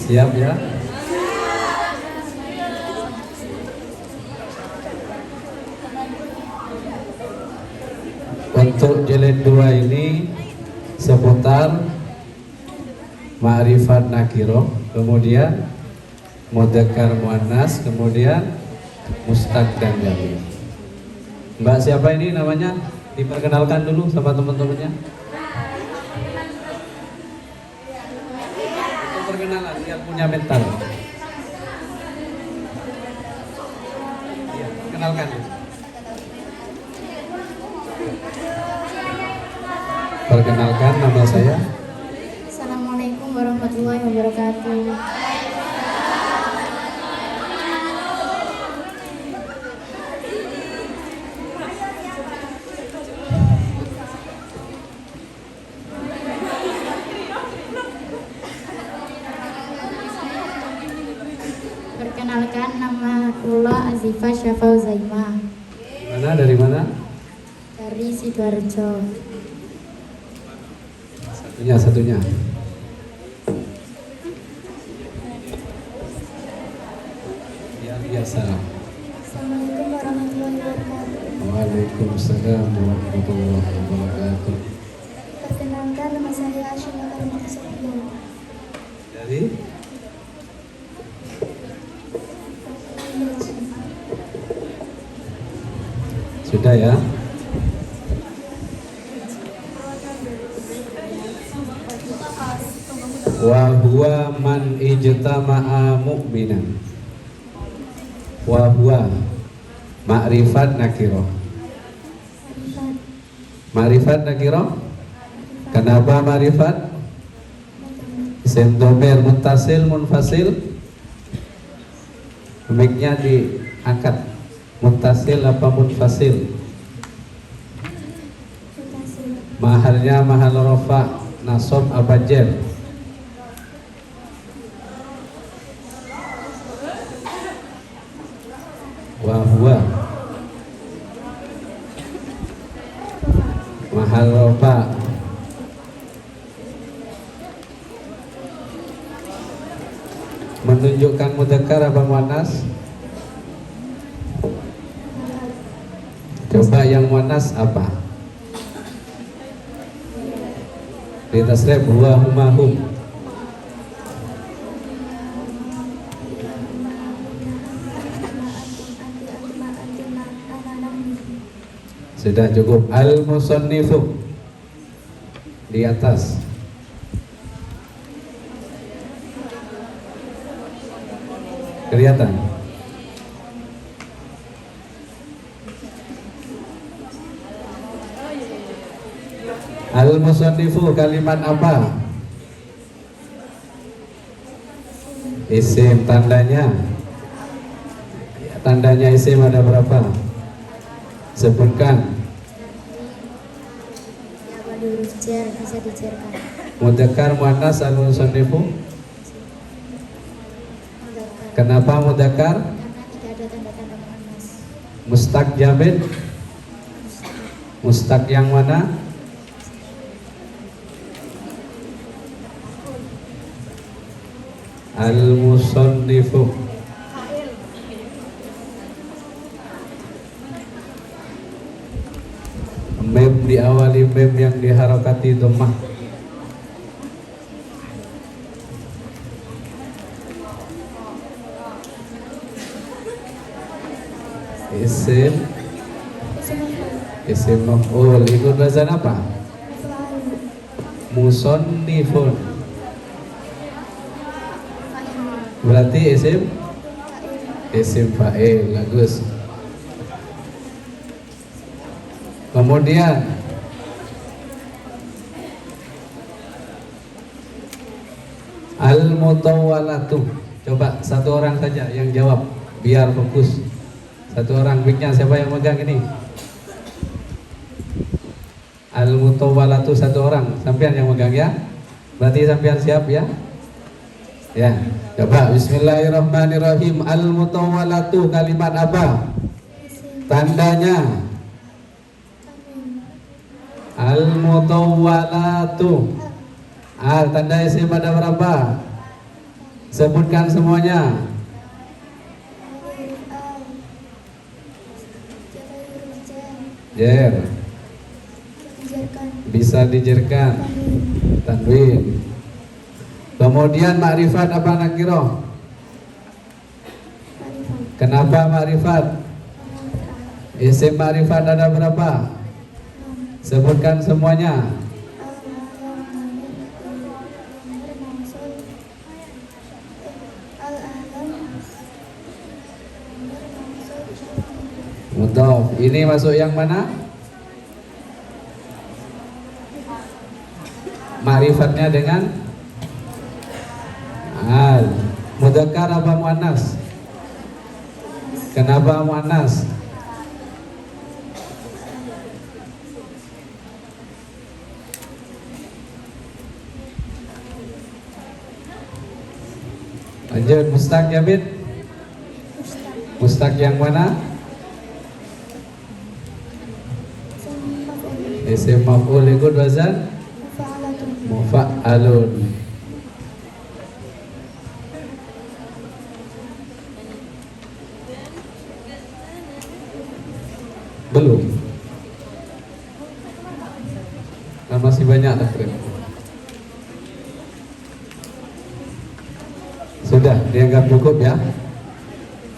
Siap ya? Untuk jilid 2 ini seputar ma'rifat nakiroh, kemudian mudzakkar muannas, kemudian mustaq dan jamil. Mbak siapa ini namanya? Diperkenalkan dulu sama teman-temannya. Perkenalan yang punya mental. Iya, perkenalkan. Perkenalkan, nama saya. Assalamualaikum warahmatullahi wabarakatuh. Perkenalkan, nama Lula Azifah Syafau Zaimah Dari mana? dari Sidoarjo. Satunya. Ya, biasa. Assalamualaikum warahmatullahi wabarakatuh. Waalaikumsalam warahmatullahi wabarakatuh. Perkenalkan, nama saya Ashina Karimati Sofia. Dari? Sudah ya? Wa huwa man ijtama'a mu'minan. Wa huwa ma'rifat nakiroh. Ma'rifat nakiroh. Kenapa ma'rifat? Isim dhamir muttasil munfasil. Mic-nya diangkat. Muttasil apa munfasil? Mahalnya mahal rafa, nasab apa jar? Wa huwa mahal rafa. Menunjukkan mudzakkar apa muannas? Coba yang muannas apa? Di tasrif huwa huma hum. Sudah cukup. Al-musannifu di atas. Kelihatan? Al-musannifu kalimat apa? Isim, tandanya. Tandanya isim ada berapa? Sebutkan. Ya, huruf jar bisa dijarkan. Mudzakkar muannas al-musannifu. Kenapa mudzakkar? Karena tidak ada tanda-tanda muannas. Mustaq jamil. Mustaq yang mana? Al-musannifu. Mem diawali mem yang diharakati dhammah. Isim maf'ul itu wazan apa? Musannifun. Berarti isim fa'il. Bagus. Kemudian al-mutawwalatu. Coba satu orang saja yang jawab biar fokus. Satu orang, mic-nya siapa yang megang ini? Al-mutawwalatu satu orang, sampean yang megang ya. Berarti sampean siap ya? Ya. Coba bismillahirrahmanirrahim. Al-mutawwalatu kalimat apa? Tandanya al-mutawwalatu. Tanda isim ada berapa? Sebutkan semuanya. Alif Al. Jaga huruf J. Jer. Dijarkan. Bisa dijerkan. Tanwin. Tanwin. Kemudian makrifat apa nakiroh? Marifat. Kenapa makrifat? Isim makrifat ada berapa? Sebutkan semuanya. Mudhof. Ini masuk yang mana? Ma'rifatnya dengan al. Mudzakkar apa muannas? Kenapa muannas? Lanjut, mustaq ya Bid? Mustaq yang mana? Isim maf'ul ikut wazan mufa'alun. Belum. Kan masih banyak takrib. Sudah dianggap cukup ya.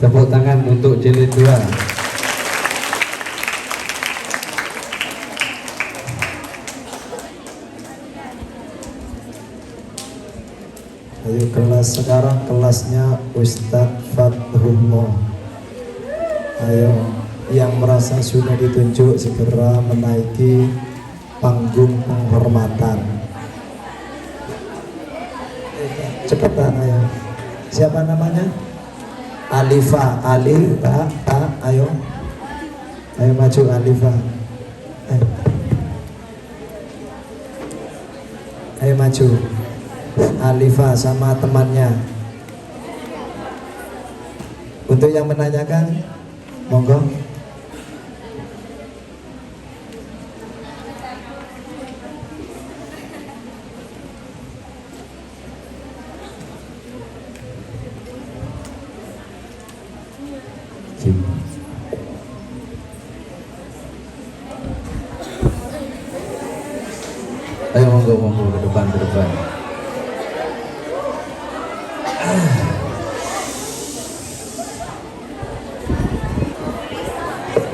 Tepuk tangan untuk jilid 2. Ayo kelas sekarang kelasnya Ustadz Fathullah. Ayo yang merasa sudah ditunjuk segera menaiki panggung penghormatan. Cepetan ayo. Siapa namanya? Alifa, Alifa, ayo. Ayo maju Alifa. Ayo maju. Alifa sama temannya. Untuk yang menanyakan, monggo. Ayo monggo ke depan.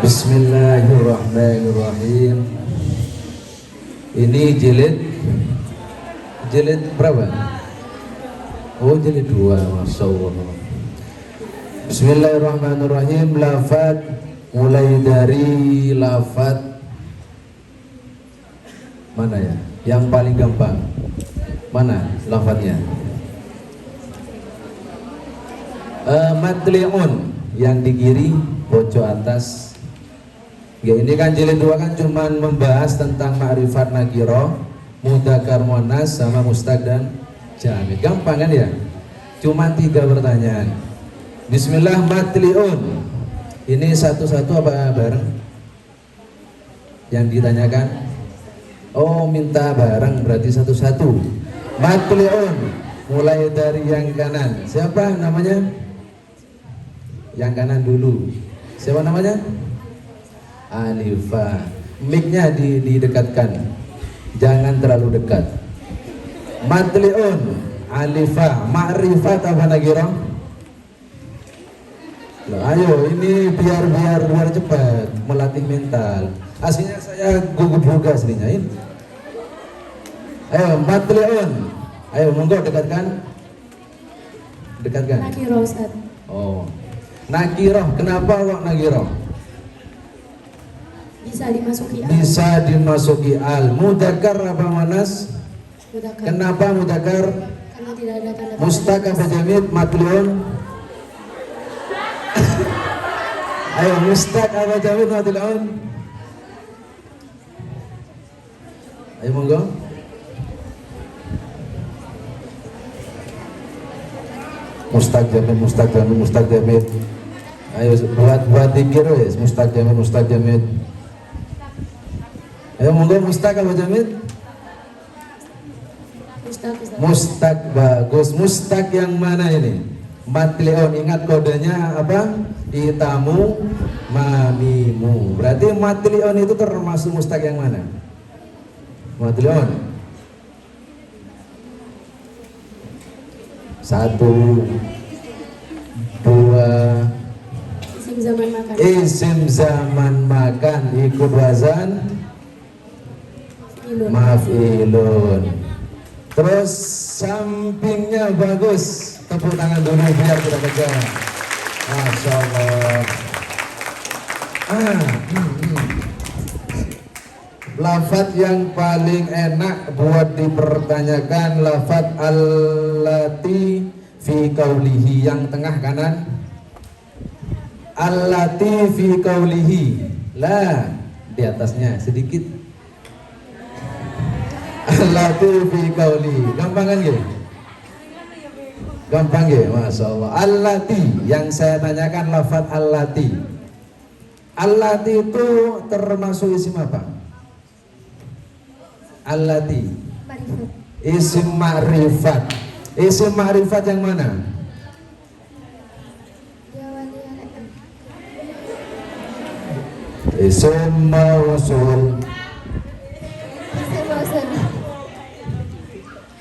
Bismillahirrahmanirrahim. Ini jilid berapa? Oh, jilid 2. Masya Allah. Bismillahirrahmanirrahim. Lafad mulai dari lafad mana ya? Yang paling gampang mana lafadnya? Matli'un yang di kiri pojok atas. Ya, ini kan jilid 2 kan cuman membahas tentang ma'rifat nakirah, mudzakkar muannas sama mustaq dan jamid. Gampang kan ya? Cuman 3 pertanyaan. Bismillah, matli'un. Ini satu-satu apa bareng? Yang ditanyakan? Oh, minta bareng berarti satu-satu. Matli'un mulai dari yang kanan. Siapa namanya? Yang kanan dulu. Siapa namanya? Alifa. Mic-nya didekatkan. Jangan terlalu dekat. Matli'un, Alifa, ma'rifat apa nakirah? Ayo, ini biar cepat, melatih mental. Aslinya saya gugup juga aslinya ini. Ayo, matli'un. Ayo, monggo dekatkan. Nakirah Ustaz. Oh, nakirah. Kenapa kok nakirah? Bisa dimasuki al. Bisa dimasuki al. Mudzakkar apa muannas? Mudzakkar. Kenapa mudzakkar? Karena tidak ada tanda. Mustaq apa jamid? Matli'un. Ayo, mustaq apa jamid? Matli'un. Ayo monggo. Mustaq jamid. Ayo buat dikir wes, mustaq jamid. Ayo monggo, mustaq apa jamid? Mustaq, bagus. Mustaq yang mana ini? Matlion, ingat kodenya apa? Itamu, mamimu. Berarti matlion itu termasuk mustaq yang mana? Matlion. 1, 2. Isim zaman makan. Isim zaman makan ikut wazan maf'ilun. Terus sampingnya bagus. Tepuk tangan dulu biar kita baca. Masya Allah. Lafaz yang paling enak buat dipertanyakan lafaz allati fi qaulihi, yang tengah kanan. Allati fi qaulihi, la di atasnya sedikit. Allati fi qaulihi, gampang kan ya? Gampang ya, Masya Allah. Allati, yang saya tanyakan lafaz allati. Allati itu termasuk isim apa? Allati Ma'rifat. isim ma'rifat. Isim ma'rifat yang mana? Isim mausul.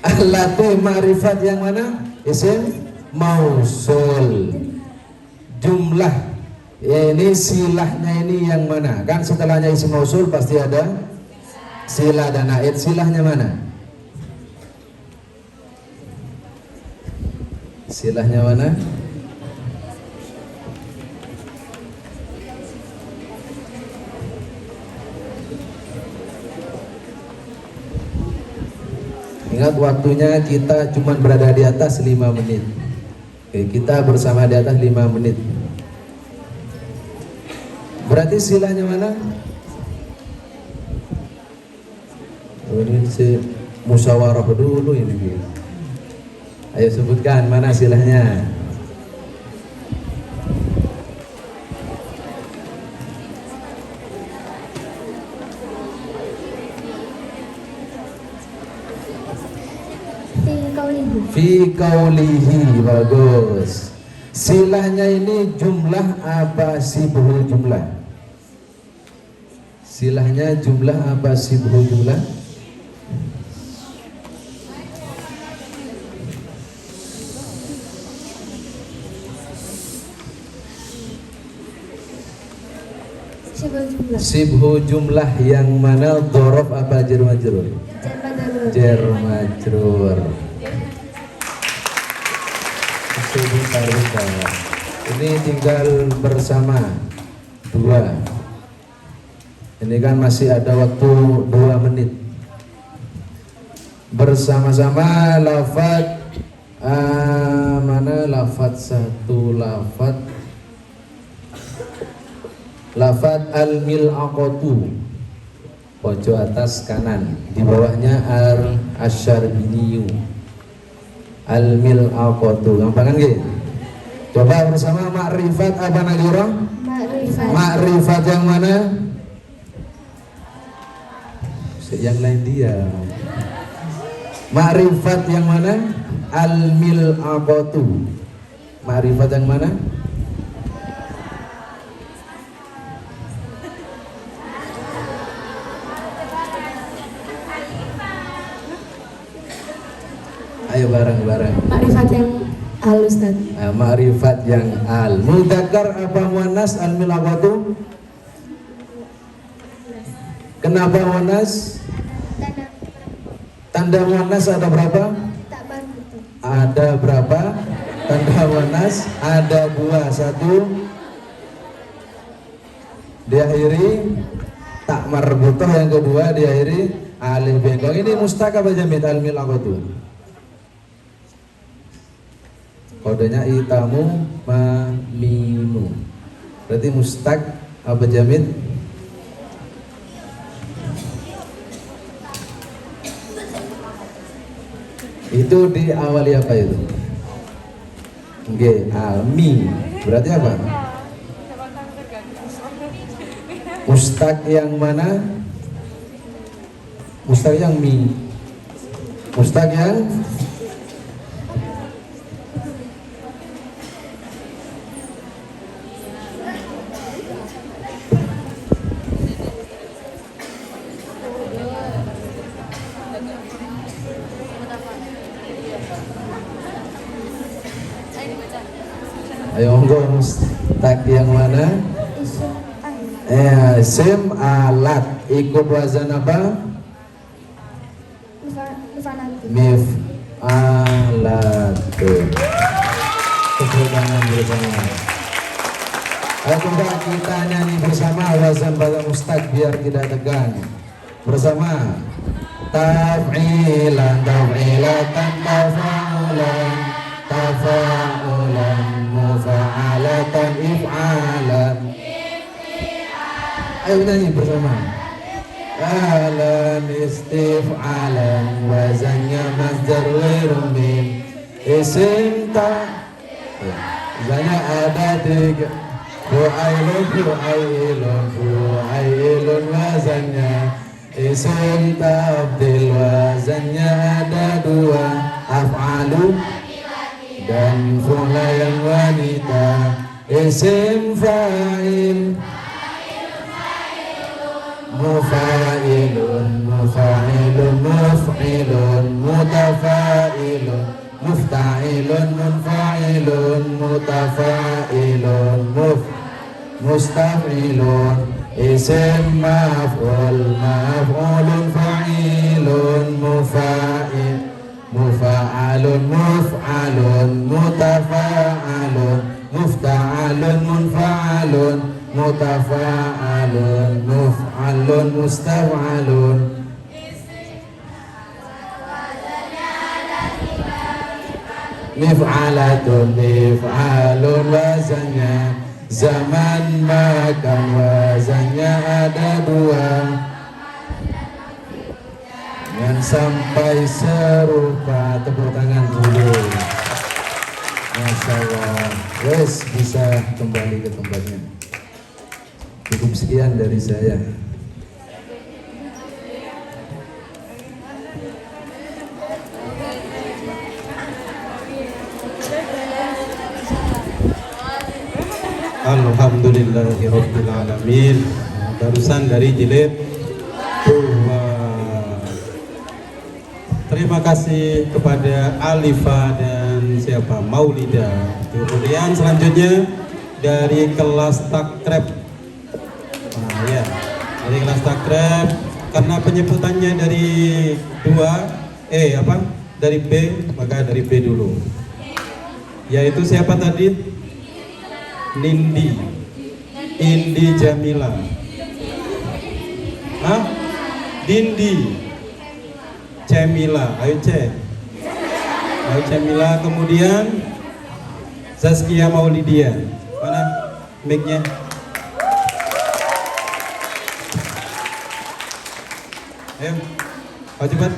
Allati ma'rifat yang mana? Isim mausul. Jumlah ya, ini silahnya ini yang mana? Kan setelahnya isim mausul pasti ada silah dan ait. Silahnya mana? Silahnya mana? Ingat waktunya kita cuma berada di atas 5 menit. Oke, kita bersama di atas 5 menit. Berarti silahnya mana? Ini si musyawarah dulu ini. Ayo sebutkan mana silahnya. Fi qaulihi, bagus. Silahnya ini jumlah apa sibhu jumlah? Silahnya jumlah apa sibhu jumlah? Sibhu jumlah yang mana? Dhorof apa jar majrur? Jar majrur. Ini tinggal bersama 2. Ini kan masih ada waktu 2 menit. Bersama-sama lafaz mana lafaz satu lafaz. Lafaz al-mil'aqatu, pojok atas kanan, di bawahnya al-asyarbiniyu. Al-mil'aqatu, gampang kan gitu? Coba bersama ma'rifat apa nakirah? Ma'rifat. Ma'rifat yang mana? Yang lain dia. Ma'rifat yang mana? Al-mil'aqatu. Ma'rifat yang mana? Ayo bareng-bareng. Ma'rifat yang al, Ustaz. Ma'rifat yang al. Mudzakkar apa muannas al-mil'aqatu? Kenapa muannas? Tanda muannas ada berapa? Ada berapa? Tanda muannas ada 2. 1 diakhiri tak marbutoh, yang kedua diakhiri alif bengkok. Ini mustaq apa jamid al-mil'aqatu? Kodenya itamu mamimu. Berarti mustaq apa jamid? Itu diawali apa itu? Nggih, almi. Berarti apa? Mustaq yang mana? Mustaq yang mi. Mustaq ya. Ayo monggo Mustaq yang mana? Isim alat ikut wazan apa? Mif alat. Tepuk tangan bersama. Ayo coba kita nyanyi bersama wazan pada Mustaq biar tidak tegang. Bersama. Taf'ilan taf'ilatan tafa'ulan tafa'ulan mufa'alatan if'alan. Ayo nyanyi bersama. Alan istif'alan wazannya masdar ghairu mim. Isim ta wazannya ada 3. Fu'ailun fu'ailun fu'ailun wazannya. Isim tabdil wazannya ada 2. Af'alu dan fu'la yang wanita. Isim fa'il mufa'ilun mufa'ilun muf'ilun mutafa'ilun mufta'ilun munfa'ilun mutafa'ilun mustaf'ilun. Isim maf'ul maf'ulun fa'ilun mufa'il mufa'alun muf'alun mutafa'alun mufta'alun munfa'alun mutafa'alun muf'alun mustaf'alun. Mif'alatun mif'alun wazannya. Zaman makan wazannya ada 2. Dan sampai serupa. Tepuk tangan dulu. Masya Allah. Wes bisa kembali ke tempatnya. Cukup sekian dari saya. Alhamdulillahirabbil alamin. Barusan dari jilid 2. Terima kasih kepada Alifa dan siapa Maulida. Kemudian selanjutnya dari kelas takrib. Nah ya, dari kelas takrib karena penyebutannya dari 2 dari B, maka dari B dulu. Yaitu siapa tadi? Nindi, Indi Jamila. Hah? Dindi, Cemila. Ayo cek. Ayo Cemila. Kemudian Zaskia Maulidia. Mana mic-nya? Ayo, ayo cepat.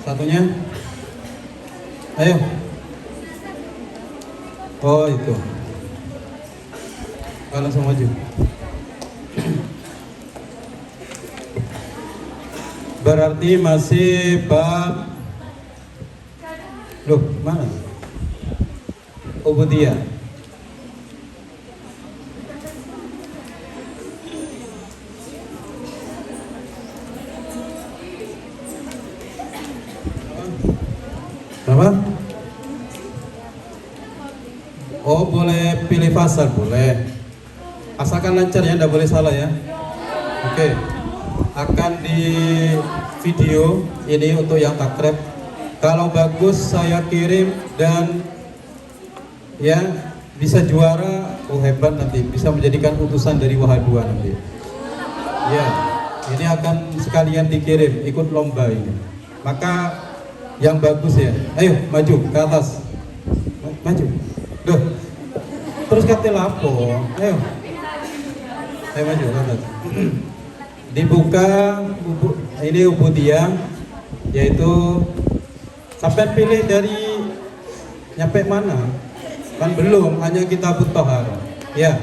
Satunya. Ayo. Oh itu. Langsung maju. Berarti masih bab. Loh, mana? Ubudiyah. Apa? Oh, boleh pilih pasal, boleh. Asalkan lancar ya, tidak boleh salah ya. Oke. Akan di video ini untuk yang takrib. Kalau bagus saya kirim dan ya bisa juara, oh hebat nanti bisa menjadikan utusan dari Wahadua nanti. Ya, ini akan sekalian dikirim ikut lomba ini. Maka yang bagus ya, ayo maju ke atas, maju. Duh, terus kata lapo, ayo maju ke atas. Dibuka ini Ubudiyah, yaitu sampai pilih dari nyampe mana? Kan belum, hanya Kitabut Thaharah. Ya,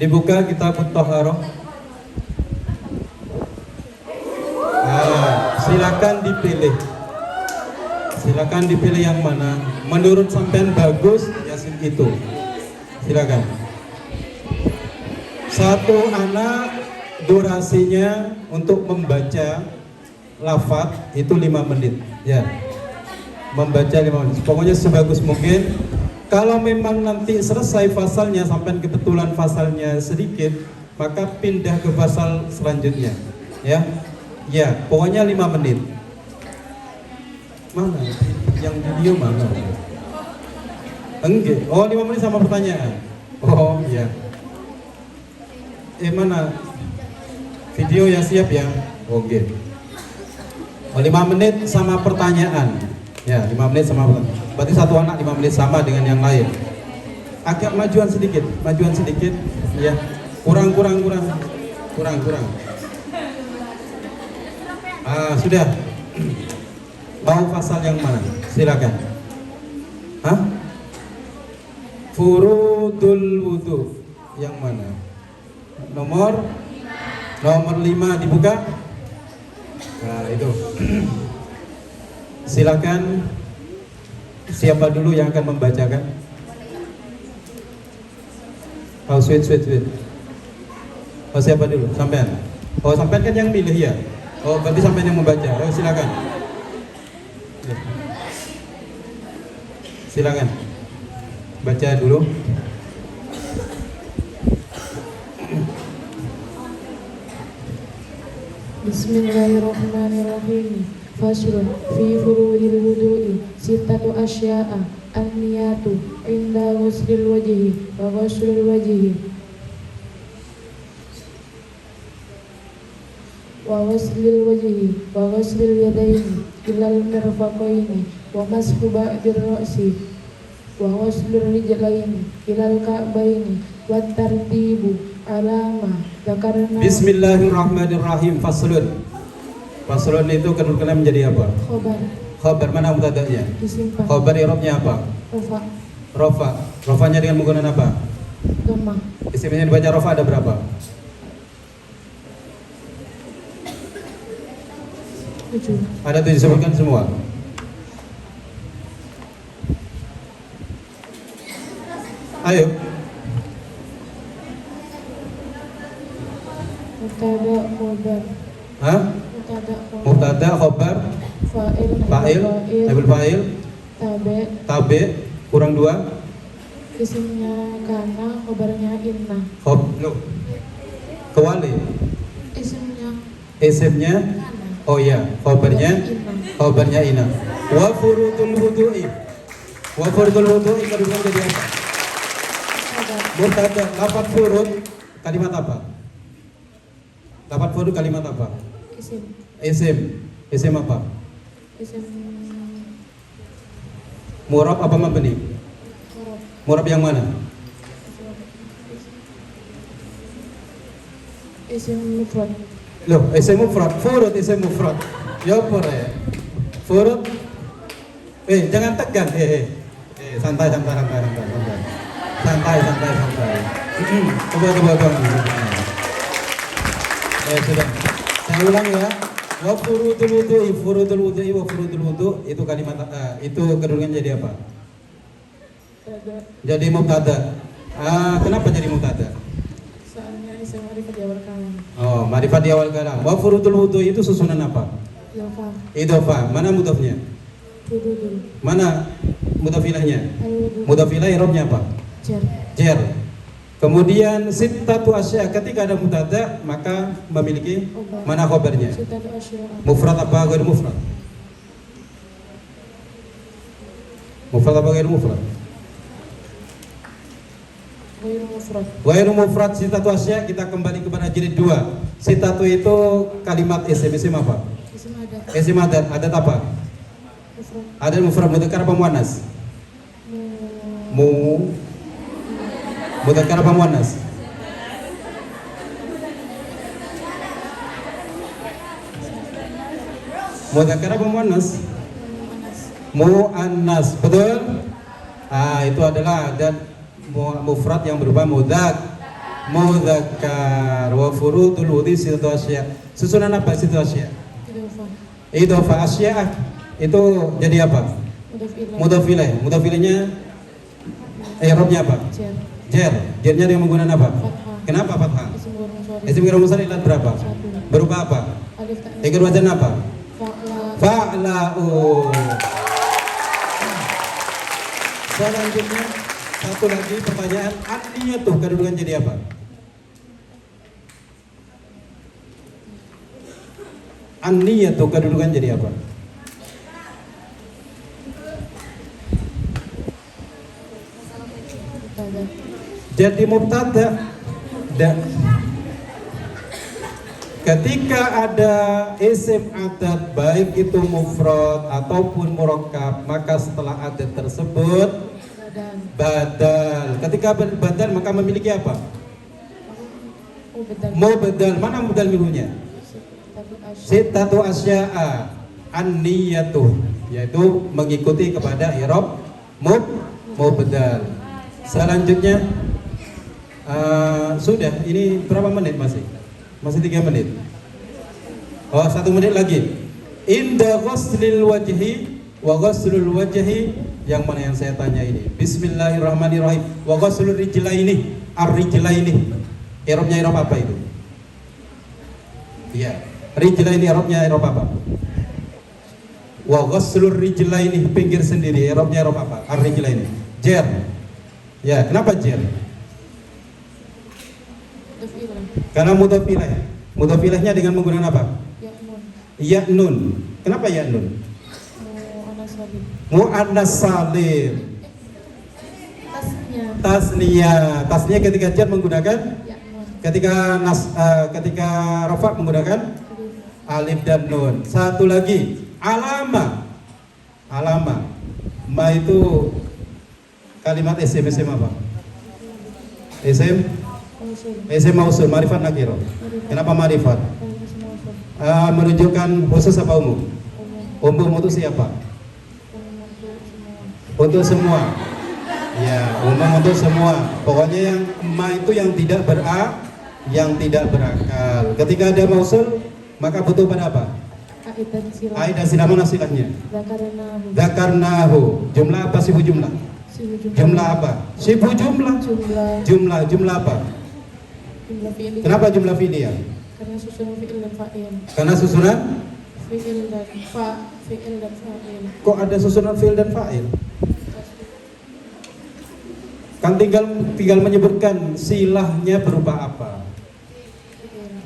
dibuka Kitabut Thaharah. Silakan dipilih. Silakan dipilih yang mana. Menurut sampean bagus, Yasin itu. Silakan. Satu anak durasinya untuk membaca lafaz itu 5 menit. Ya. Membaca 5 menit. Pokoknya sebagus mungkin. Kalau memang nanti selesai fasalnya, sampai kebetulan fasalnya sedikit, maka pindah ke fasal selanjutnya. Ya, ya, pokoknya 5 menit. Mana? Yang video mana? Enggak. Oh, 5 menit sama pertanyaan. Oh, ya. Mana? Video ya siap ya? Oke. Oh, 5 menit sama pertanyaan. Ya, 5 menit sama pertanyaan. Berarti satu anak 5 menit sama dengan yang lain. Agak majuan sedikit. Ya. Kurang. Sudah. Mau pasal yang mana? Silakan. Hah? Furudul wudu. Yang mana? Nomor 5 dibuka. Nah, itu. Silakan. Siapa dulu yang akan membacakan? Oh, sweet. Oh, siapa dulu? Sampean. Oh, sampean kan yang pilih ya. Oh, berarti sampean yang membaca. Oh, silakan. Silakan. Baca dulu. Bismillahirrahmanirrahim. Faslun fi furudil wudu'i sittatu asya'a an-niyatu inda ghuslil wajhi wa ghuslul wajhi wa ghuslil wajhi wa ghuslil yadaini ilal mirfaqaini wa mashu ba'dir ra'si wa ghuslul rijlaini ilal ka'baini wa tartibu alama dzakarna. Bismillahirrahmanirrahim. Faslun itu kedudukannya menjadi apa? Khobar. Mana mubtada'nya? Disimpan. Khobar i'rabnya apa? Rofa. Rofanya dengan menggunakan apa? Dhammah. Isimnya dibaca rofa ada berapa? 7. Ada 7, sebutkan semua. Ayo. Mubtada, khobar. Hah? Mubtada, khobar, fa'il, naibul fa'il, tabe, kurang 2. Isimnya kana, khobarnya inna. Kewali. Isimnya kana. Oh iya, khobarnya ina. Wa furudul wudu'i. Kedudukan jadi apa? Mubtada. Lafaz furud kalimat apa? Lafaz furud kalimat apa? Isim apa? Isim Murab apa mabni? Murab yang mana? Isim mufrad. Loh, isim mufrad. Furud isim mufrad. Ya apa ya? Furud. Jangan tegang. Santai. Coba. Sudah. Saya ulang ya. Wa furudul wudu itu kalimat itu kedudukan jadi apa? Jadi mubtada. Kenapa jadi mubtada? Soalnya isim ma'rifat di awal kalam. Oh, ma'rifat di awal kalam. Wa furudul wudu itu susunan apa? Idhofah. Mana mudhofnya? Furudul. Mana mudhofilahnya? Al-wudu. Mudhofilah i'rabnya apa? Jar. Kemudian sittatu asya, ketika ada mubtada maka memiliki mana khabarnya? Sittatu asya'a. Mufrad apa ghair mufrad? Mufrad apa ghair mufrad? Ghairu mufrad sittatu asya. Kita kembali kepada jilid 2. Sittatu itu kalimat isim apa? Isim adat. Adat apa? Adat mufrad mudzakkar apa muannas? Mudzakkar apa muannas? Mudzakkar apa muannas? Muannas. Betul? Itu adalah adat mufrad yang berupa mudzakkar. Wa furudul wudu sittatu asya. Susunan apa sittatu asya? Idhofah asya itu jadi apa? Mudhaf ilaih. Mudhaf ilaihnya i'rabnya apa? Jar. Jer. Jernya dengan menggunakan apa? Fathah. Kenapa fathah? Isim ghair munsharif. Isim ghair munsharif ilat berapa? 1. Berupa apa? Alif ta'nis. Ikut wajan apa? Fa'la. Fa'la'u. Selanjutnya satu lagi pertanyaan, an-niyatuh kedudukan jadi apa? An-niyatuh kedudukan jadi apa? Mubtada. Jadi mubtada. Ketika ada isim adat baik itu mufrad ataupun murakkab, maka setelah adat tersebut Badan. badal. Ketika badal maka memiliki apa? Mubtada. Mubdal. Mana mubdal minhunya? Tapi asy. Sittatu asya'a an-niyatuh, yaitu mengikuti kepada i'rab mubdal. Selanjutnya sudah, ini berapa menit masih? Masih 3 menit. Oh, 1 menit lagi. Inda ghuslil wajhi wa ghuslul wajhi, yang mana yang saya tanya ini? Bismillahirrahmanirrahim. Wa ghuslul rijlaini, ar-rijlaini. I'rabnya i'rab apa itu? Iya. Rijlaini i'rabnya i'rab apa? Wa ghuslur rijlaini, pinggir sendiri. I'rabnya i'rab apa? Ar-rijlaini. Jer. Ya, kenapa jer? Mudhaf ilaih. Karena mudhaf ilaih. Mudhaf ilaihnya dengan menggunakan apa? Ya nun. Ya nun. Kenapa ya nun? Mu'annas salim. Mu'annas salim. Tasnya. Tasniyah ketika jar menggunakan, Ya nun. ketika rafa menggunakan Alif. alif dan nun. Satu lagi, alama. Ma itu kalimat isim apa? Isim mausul, marifat nakiro. Kenapa marifat? Menunjukkan khusus apa umum? Umum untuk siapa? Untuk semua. Ya, umum untuk semua. Pokoknya yang ma itu yang tidak berakal. Ketika ada mausul, maka butuh pada apa? Aid dan silah. Aid dan silah, mana silahnya? Zakarnahu. Zakarnahu. Jumlah apa sibu jumlah? Jumlah apa? Sibu jumlah. Jumlah apa? Jumlah fi'il. Kenapa jumlah fi'il ya? Karena susunan fi'il dan fa'il. Karena susunan? Fi'il dan fa'il. Kok ada susunan fi'il dan fa'il? Kan tinggal menyebutkan silahnya berupa apa.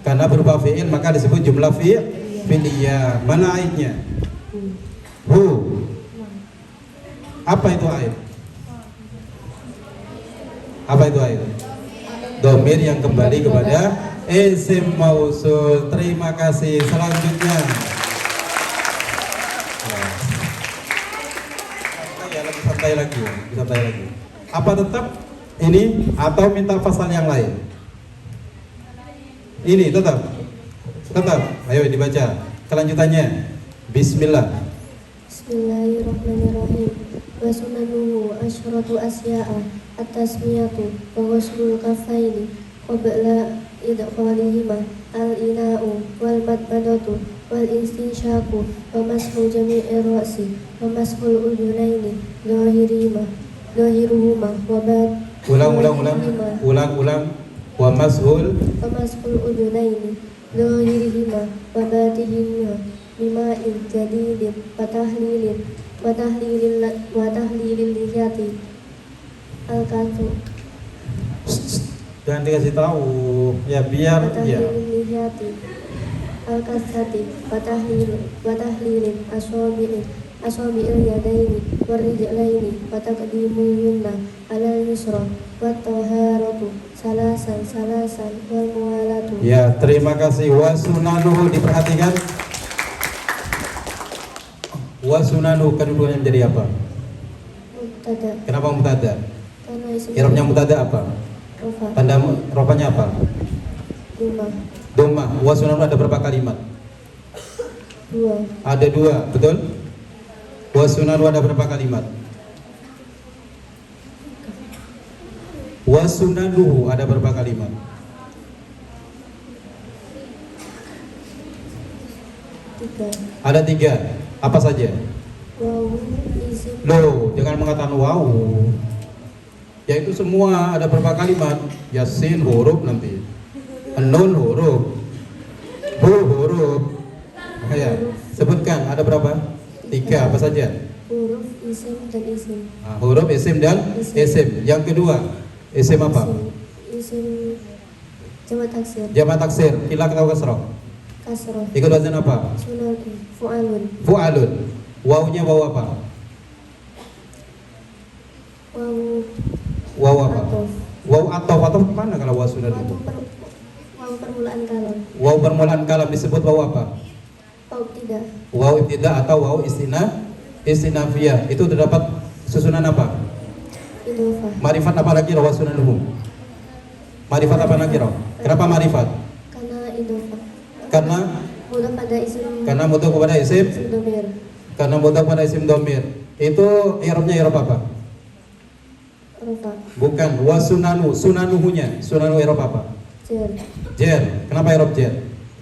Karena berupa fi'il maka disebut jumlah fi'liyah. Mana aidnya? Hu. Apa itu aid? Apa itu aid? Domir yang kembali kepada isim mausul. Terima kasih. Selanjutnya, lebih santai lagi. Apa tetap ini atau minta pasal yang lain? Ini tetap. Ayo dibaca kelanjutannya. Bismillah. Bismillahirrahmanirrahim. Wa sunanuhu asyratu asya'a at-tasmiyatu wa ghuslul kaffaini qabla idkhalihima al-ina'u wal madmadatu wal istinsyaqu wa mashu jami'ir ra'si wa mashul udunaini zahiruhuma wa Ulang. Wa mashul udunaini zahirihima wa batihima bima'in jadidin wa tahlilil lihiyati al-katu jangan dikasih tahu ya biar wa ya. tahlilil lihiyati al-kasati wa tahlilin asabi'il yadaini warijlaini wa taqdimuhunna alal yusra wa taharatu salasan wal muwalatu. Ya, terima kasih. Wa sunanuhu, diperhatikan. Wa sunanuhu kedudukannya menjadi apa? Mubtada. Kenapa mubtada? Karena isim I'rabnya mubtada apa? rofa Tanda rofanya apa? Duma. Wa sunanuhu ada berapa kalimat? 2. Ada 2, betul? Wa sunanuhu ada berapa kalimat? Wa sunanuhu ada berapa kalimat? 3. Ada 3. Apa saja? Wawu, isim, Loh, jangan mengatakan wow. Yaitu semua ada berapa kalimat? Yasin huruf nanti. Nun huruf. Bu huruf. Ya, sebutkan ada berapa? 3. Apa saja? huruf, isim, dan isim. Nah, huruf isim dan isim. Yang kedua, isim apa? Isim jamak taksir. Jamak taksir. Ila atau kasroh? Kasroh. Ikut wazan apa? Sunan, fu'alun. Fu'alun. Wawunya waw apa? Wawu, Waw apa? atof. Waw atau mana kalau waw sudah Wawu dulu? wawu permulaan kalam. Waw permulaan kalam disebut waw apa? Wawu tidak. Waw ibtidah atau waw istinafiyah. Itu terdapat susunan apa? Idofah. Marifat apa lagi rawa sunanuhum? Marifat apa lagi rawa? Kenapa marifat? Karena idofah. Karena Mudah pada isim. mudah kepada isim. Isim domir. Karena mudah pada isim domir. Itu i'rabnya i'rab apa? Rofa. Bukan, sunanuhunya. Sunanu i'rab apa? Jer. Jer. Kenapa i'rab jer?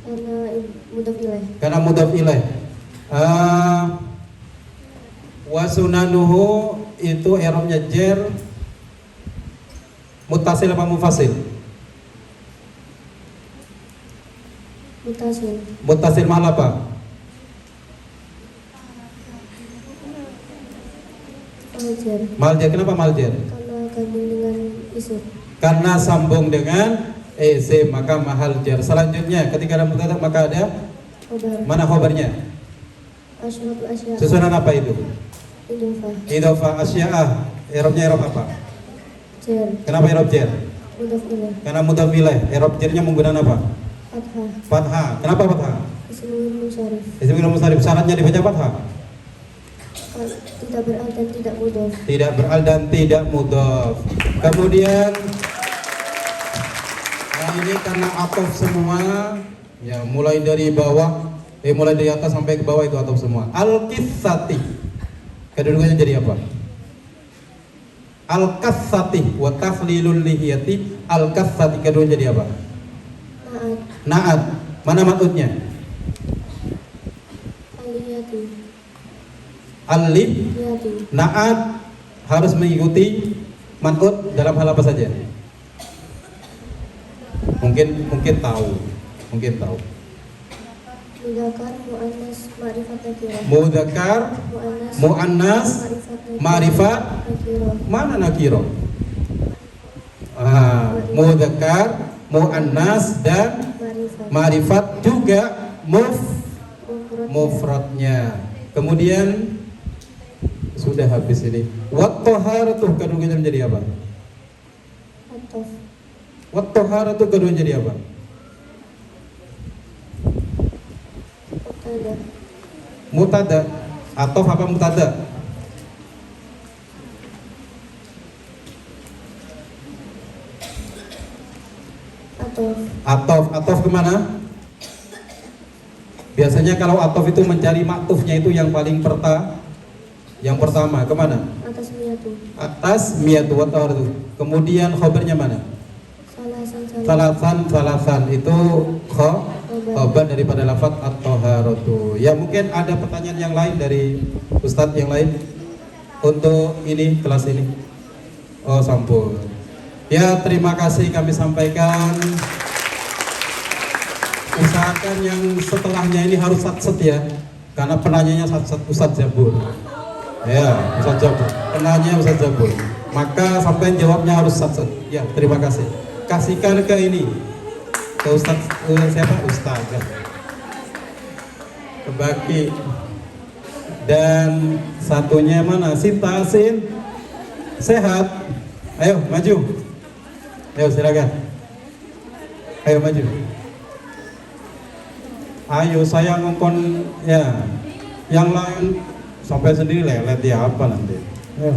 Karena mudah ilaih. Karena mudhaf ilaih. Wa sunanuhu itu i'rabnya jer. Muttasil apa munfasil? Mutasil. Muttasil mal apa? Maljer. Maljer. Kenapa maljer? Karena gabung dengan isim. Karena sambung dengan isim maka mahal jar. Selanjutnya ketika ada mubtada maka ada Khobar. mana khobarnya? Asyratul asya. Susunan apa itu? Idofah. Idhofah asya'ah. I'rabnya i'rab apa? Jer. Kenapa i'rab jar? Mudah ilaih. Karena mudhaf ilaih. I'rab jarnya menggunakan apa? Fathah. Fathah. Kenapa fathah? Ismul musyarif. Isim fi'il musharif syaratnya dibaca fathah. Tidak beral dan tidak mudhof. Tidak beral dan tidak mudhaf. Kemudian ini karena atof semua ya, mulai dari bawah mulai dari atas sampai ke bawah itu atof semua. Al-qissati kedudukannya jadi apa? Al-kassati wa taflilul lihiyati. Al-kassati kedudukannya jadi apa? Naat. Naat. Mana matutnya? Aliyati. Alif. Yati. Naat harus mengikuti man'ut dalam hal apa saja? Mungkin tahu. Mudzakkar, muannas, ma'rifat, nakirah. Mudzakkar, muannas, ma'rifat, nakirah. mana nakiro? Mudzakkar, muannas dan Ma'rifat. ma'rifat juga Mufrad. mufradnya. Kemudian sudah habis ini. Wat taharatu kedudukannya menjadi apa? Atof. Wat taharatu kedudukannya jadi apa? Mubtada. Mutada atau apa mutada? Atof kemana? Biasanya kalau atof itu mencari maktufnya itu yang paling yang pertama kemana? Atas miyatu. Atas miyatu wa taharatu. Kemudian khobarnya mana? Salasan itu khobar daripada lafaz at-taharatu. Ya mungkin ada pertanyaan yang lain dari Ustadz yang lain untuk ini kelas ini. Oh sampun. Ya terima kasih kami sampaikan. Usahakan yang setelahnya ini harus sat-set ya, karena penanyanya sat-set Ustadz Jabur. Ya Ustadz Jabur, penanya Ustadz Jabur. Maka sampai jawabnya harus sat-set. Ya terima kasih. Kasihkan ke ini, ke Ustadz siapa? Ustazah Kebaki. Dan satunya mana? Sinta Asin. Sehat. Ayo maju. Ayo silakan. Ayo maju. Ayo saya ngongkon ya. Yang lain sampai sendiri lelet ya apa nanti. Ayo.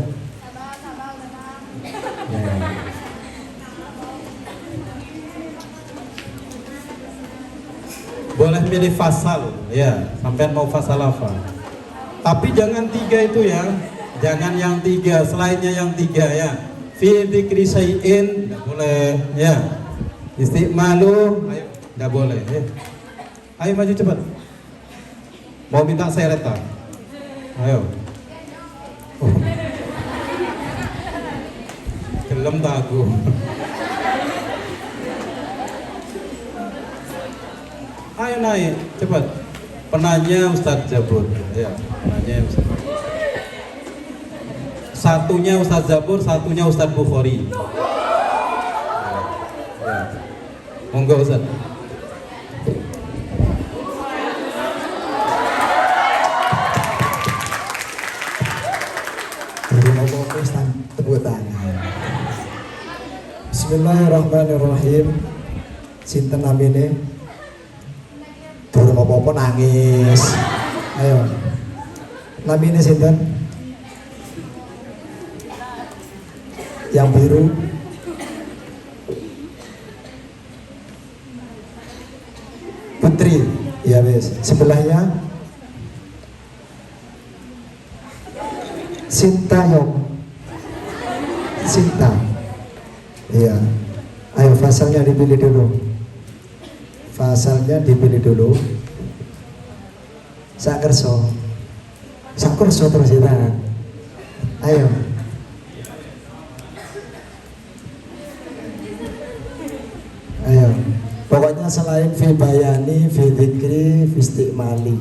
Ya. Boleh milih fasal ya, sampai mau fasal apa. Tapi jangan 3 itu ya. Jangan yang 3, selainnya yang 3 ya. Fi dzikri syai'in enggak boleh ya. Istiqmalu ayo enggak boleh ya. Ayo maju cepat. Mau minta seret tak? Ayo. Oh. Gelem tak aku. Ayo naik, cepat. Penanya Ustadz Jabur. Ya, penanya Ustadz. Satunya Ustadz Jabur, satunya Ustadz Bukhari. Ya. Monggo Ustadz. Tepuk tangan. Bismillahirrahmanirrahim. Sinten namine? Durung apa-apa nangis. Ayo. Namine sinten? Yang biru. Putri. Ya wes. Sebelahnya Sintayong. Sinta. Iya. Ayo fasalnya dipilih dulu. Fasalnya dipilih dulu. Sakerso. Sakerso terus ya. Ayo. Ayo. Pokoknya selain fi bayani, fi dzikri, fi istiqmali.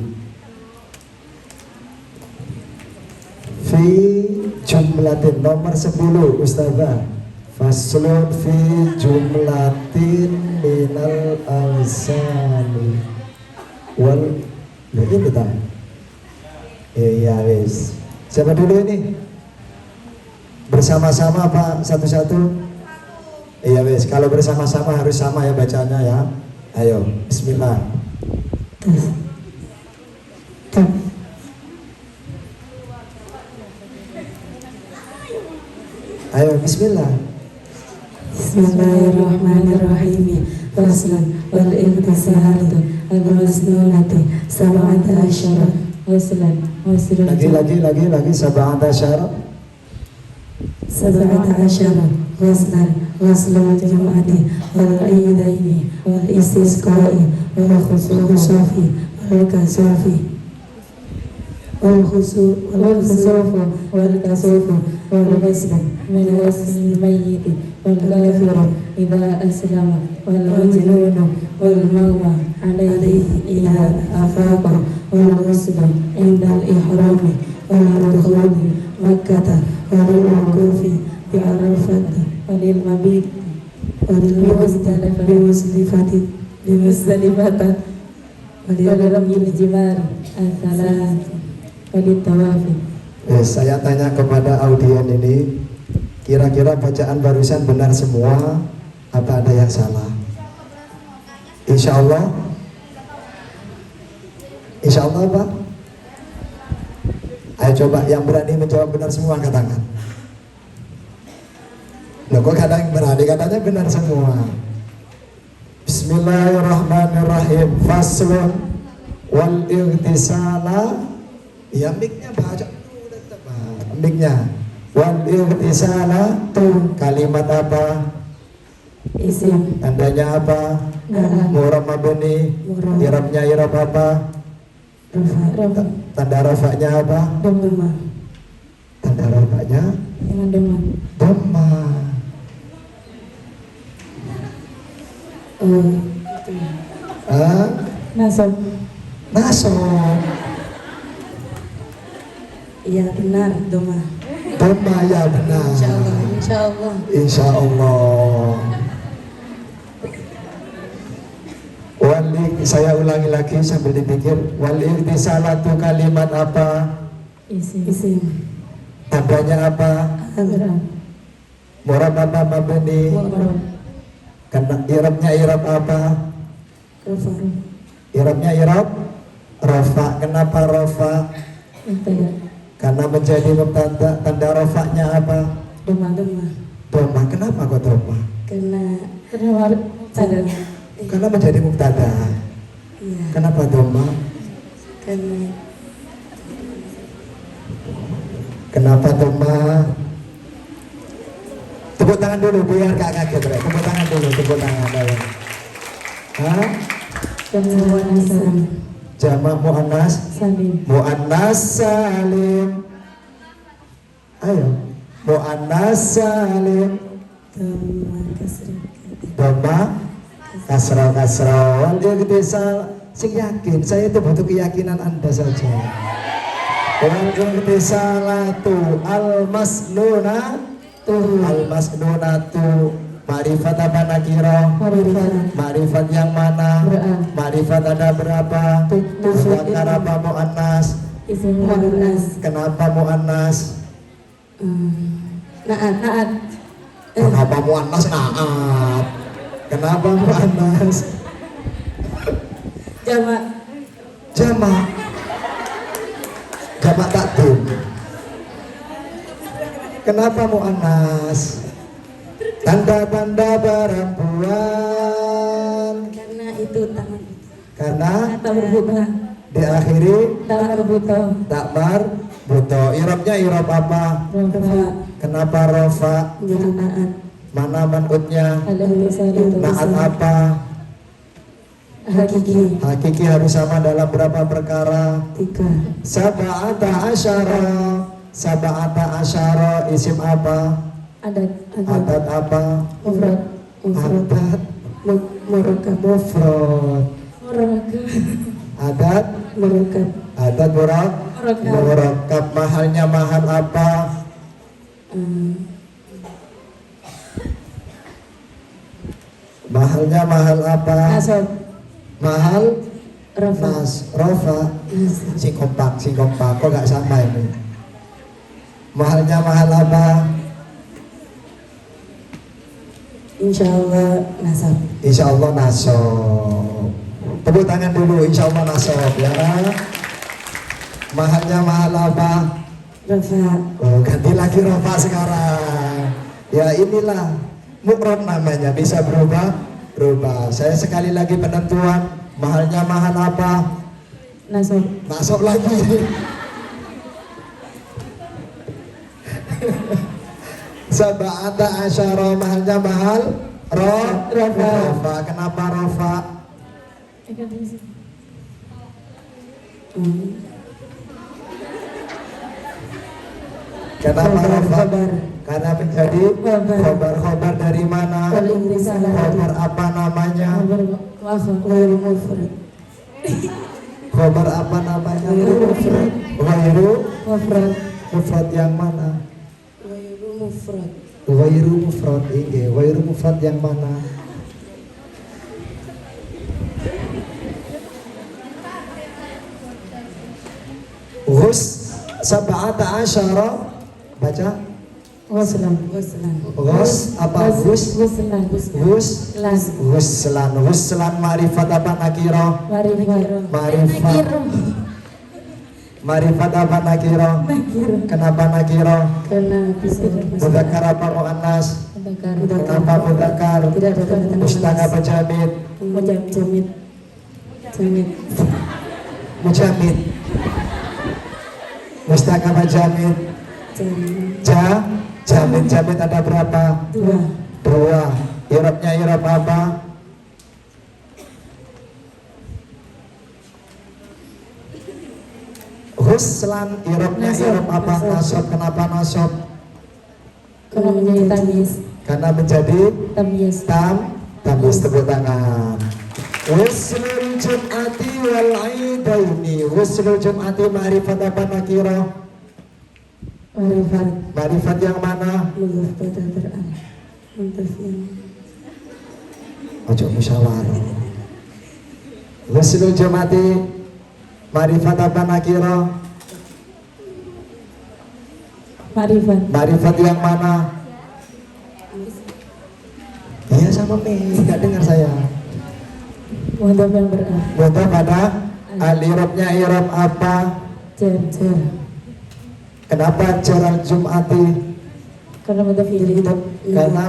Fi jumlatin nomor 10 Ustazah. Faslun fi jumlatin minal awsani wal ini kita. Iya wis. Siapa dulu ini? Bersama-sama apa satu-satu? Iya wis. Kalau bersama-sama harus sama ya bacanya ya. Ayo, bismillah. Ayo bismillah. Bismillahirrahmanirrahim. Faslan wal intisalatu al-masnunati sab'ata asyara. Waslan waslan. Lagi sab'ata asyara. Sab'ata asyara. Waslan waslan jum'ati wal aidaini wal istisqa'i wal khusufi wal kasufi. والخسوف والكسوف والغسل من غسل الميت والكافر إذا أسلم والمجنون والمغمى عليه إذا أفاق والغسل عند الإحرام والدخول مكة والوقوف بعرفة وللمبيت بمزدلفة ولرمي الجمار الثلاث. Saya tanya kepada audien ini, kira-kira bacaan barusan benar semua apa ada yang salah? Insya Allah Pak. Ayo coba yang berani menjawab benar semua angkat tangan. Loh kok kadang berani katanya benar semua. Bismillahirrahmanirrahim. Faslun wal ightisala. Ya mic-nya baca dulu, mic-nya. Wal ightisala tuh kalimat apa? Isim. Tandanya apa? Murab mabni. Irabnya irab apa? Tanda rafanya apa? Dhamma. Tanda rafanya? Dhamma. Nasab. Iya benar Dhamma. Dhamma ya benar. Insya Allah. Saya ulangi lagi sambil dipikir. Wal ightisalatu kalimat apa? Isim. Tandanya apa? Murab apa mabni? Karena irabnya irab apa? Irabnya irab rafa. Kenapa rafa? Karena menjadi mubtada. Tanda rafanya apa? Dhamma. Kenapa kok dhamma? Karena menjadi mubtada. Iya. Kenapa dhamma? Kenapa dhamma? Tepuk tangan dulu biar gak kaget. Tepuk tangan dulu. Hah? Jamak muannas salim. muannas salim. Ayo, muannas salim. Dhamma kasrah wal ikhtisal. Sing yakin, saya itu butuh keyakinan Anda saja. Wal ikhtisalatu al masnunatu marifat apa nakira? Marifat yang mana? Marifat ada berapa? Muzakkar apa muannas? Kenapa muannas? Naat. Kenapa muannas naat? Kenapa muannas? Jamak. Jamak takdim. Kenapa muannas? Tanda-tanda perempuan. Karena itu tangan. Karena Marbuta. diakhiri Marbuta. takmar buto. Irobnya irob apa? Rafa. Kenapa rofa? Naat. Mana manutnya? Naat apa? Hakiki. Hakiki harus sama dalam berapa perkara? 3. Sab'ata asyara isim apa? Adat. Adat apa? Mufrad. Adat Murakab. mufrad. Adat Murakab. adat murakkab. Mahalnya mahal apa? Mahalnya mahal apa? Nasab. Mahal Rafa. rofa. Sing kompak. Kok gak sama ini? Mahalnya mahal apa? Insyaallah nasab. Insyaallah nasab. Tepuk tangan dulu, insyaallah nasab ya. Mahalnya mahal apa? Rafa. Oh, ganti lagi rofa sekarang. Ya inilah mukrob namanya, bisa berubah. Saya sekali lagi penentuan. Mahalnya mahal apa? Nasab. Nasab lagi. Sab'ata asyara mahalnya mahal. Rofa. Kenapa rofa? Kenapa rofa? Karena menjadi khobar dari mana? Khobar apa namanya? Khobar apa namanya? Ghairu mufrad yang mana? Ghairu mufrad. Ghairu mufrad yang mana? Ghus sab'ata asyara. Baca. Ghus apa ghus? Ghuslan ma'rifat apa nakira? Marifat apa nakira? Kenapa nakira? Mudzakkar apa muannas? Kenapa mudzakkar? Mustaq apa jamid? Mujamid. Mustaq apa jamid? Jamid ada berapa? 2. Irobnya irob apa? Ghuslan irobnya irob apa? Nasab. Kenapa nasab? Karena menjadi tamyiz. Karena menjadi Tamyiz. tamyiz. Tepuk tangan. Wuslul jum'ati wal aidaini. Wuslul jum'ati ma'rifat apa nakira? Ma'rifat yang mana? Ojo musyawarah. Wuslul jum'ati ma'rifat apa nakira? Ma'rifat yang mana? Iya sama Mei, gak dengar saya. Mudhaf yang berarti. Mudhaf pada al-irobnya irob apa? Jar. Kenapa jaral jum'ati? Karena mudhaf ilaih. Karena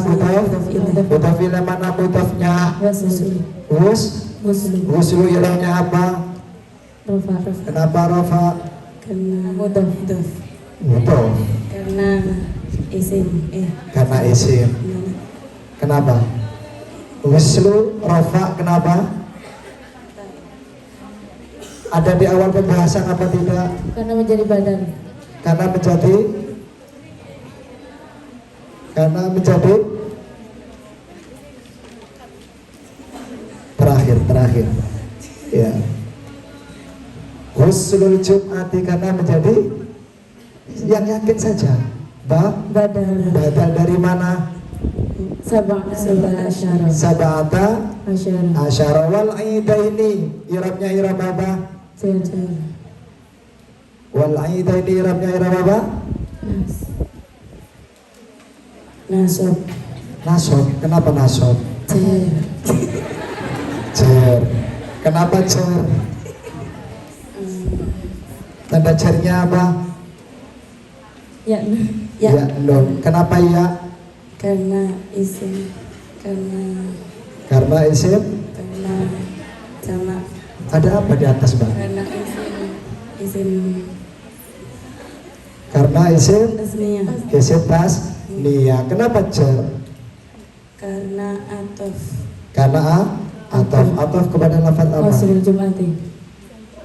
mudhaf ilaih mana mudhafnya? Wuslu ilahnya apa? Rafa. Kenapa rofa? Karena mudhaf. Mudhaf. Karena isim. Karena isim. Kenapa? Wuslu rofa kenapa? Ada di awal pembahasan apa tidak? Karena menjadi badan. Karena menjadi terakhir ya. Husnul Jum'ati karena menjadi yang yakin saja. Badal dari mana? Sab'ata Sab'ata asyara. asyara wal aidaini irabnya irab apa? Wal aidaini irabnya irab apa? Nasab. Kenapa nasab? Cer. Kenapa cer? Tanda cernya apa? Ya. No. Kenapa ya? Karena isim. Karena isim. Karena sama. Ada apa di atas, Bang? Karena isim. Karena isim. Tasniyah. Isim tasniyah. Kenapa cer? Karena atof. Karena ataf kepada lafaz apa? Waslul Jum'ati.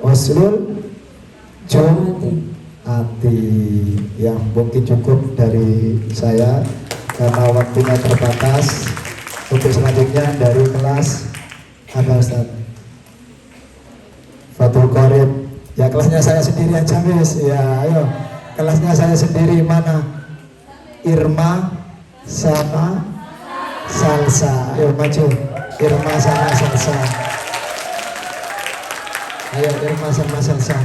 Waslul Jum'ati. Ya, mungkin cukup dari saya karena waktunya terbatas. Untuk selanjutnya dari kelas apa Ustaz? Fathul Qorib. Ya, kelasnya saya sendiri aja Miss. Ya, ayo. Kelasnya saya sendiri mana? Irma sama salsa. Ayo maju. Irma sama salsa. Ayo Irma sama salsa.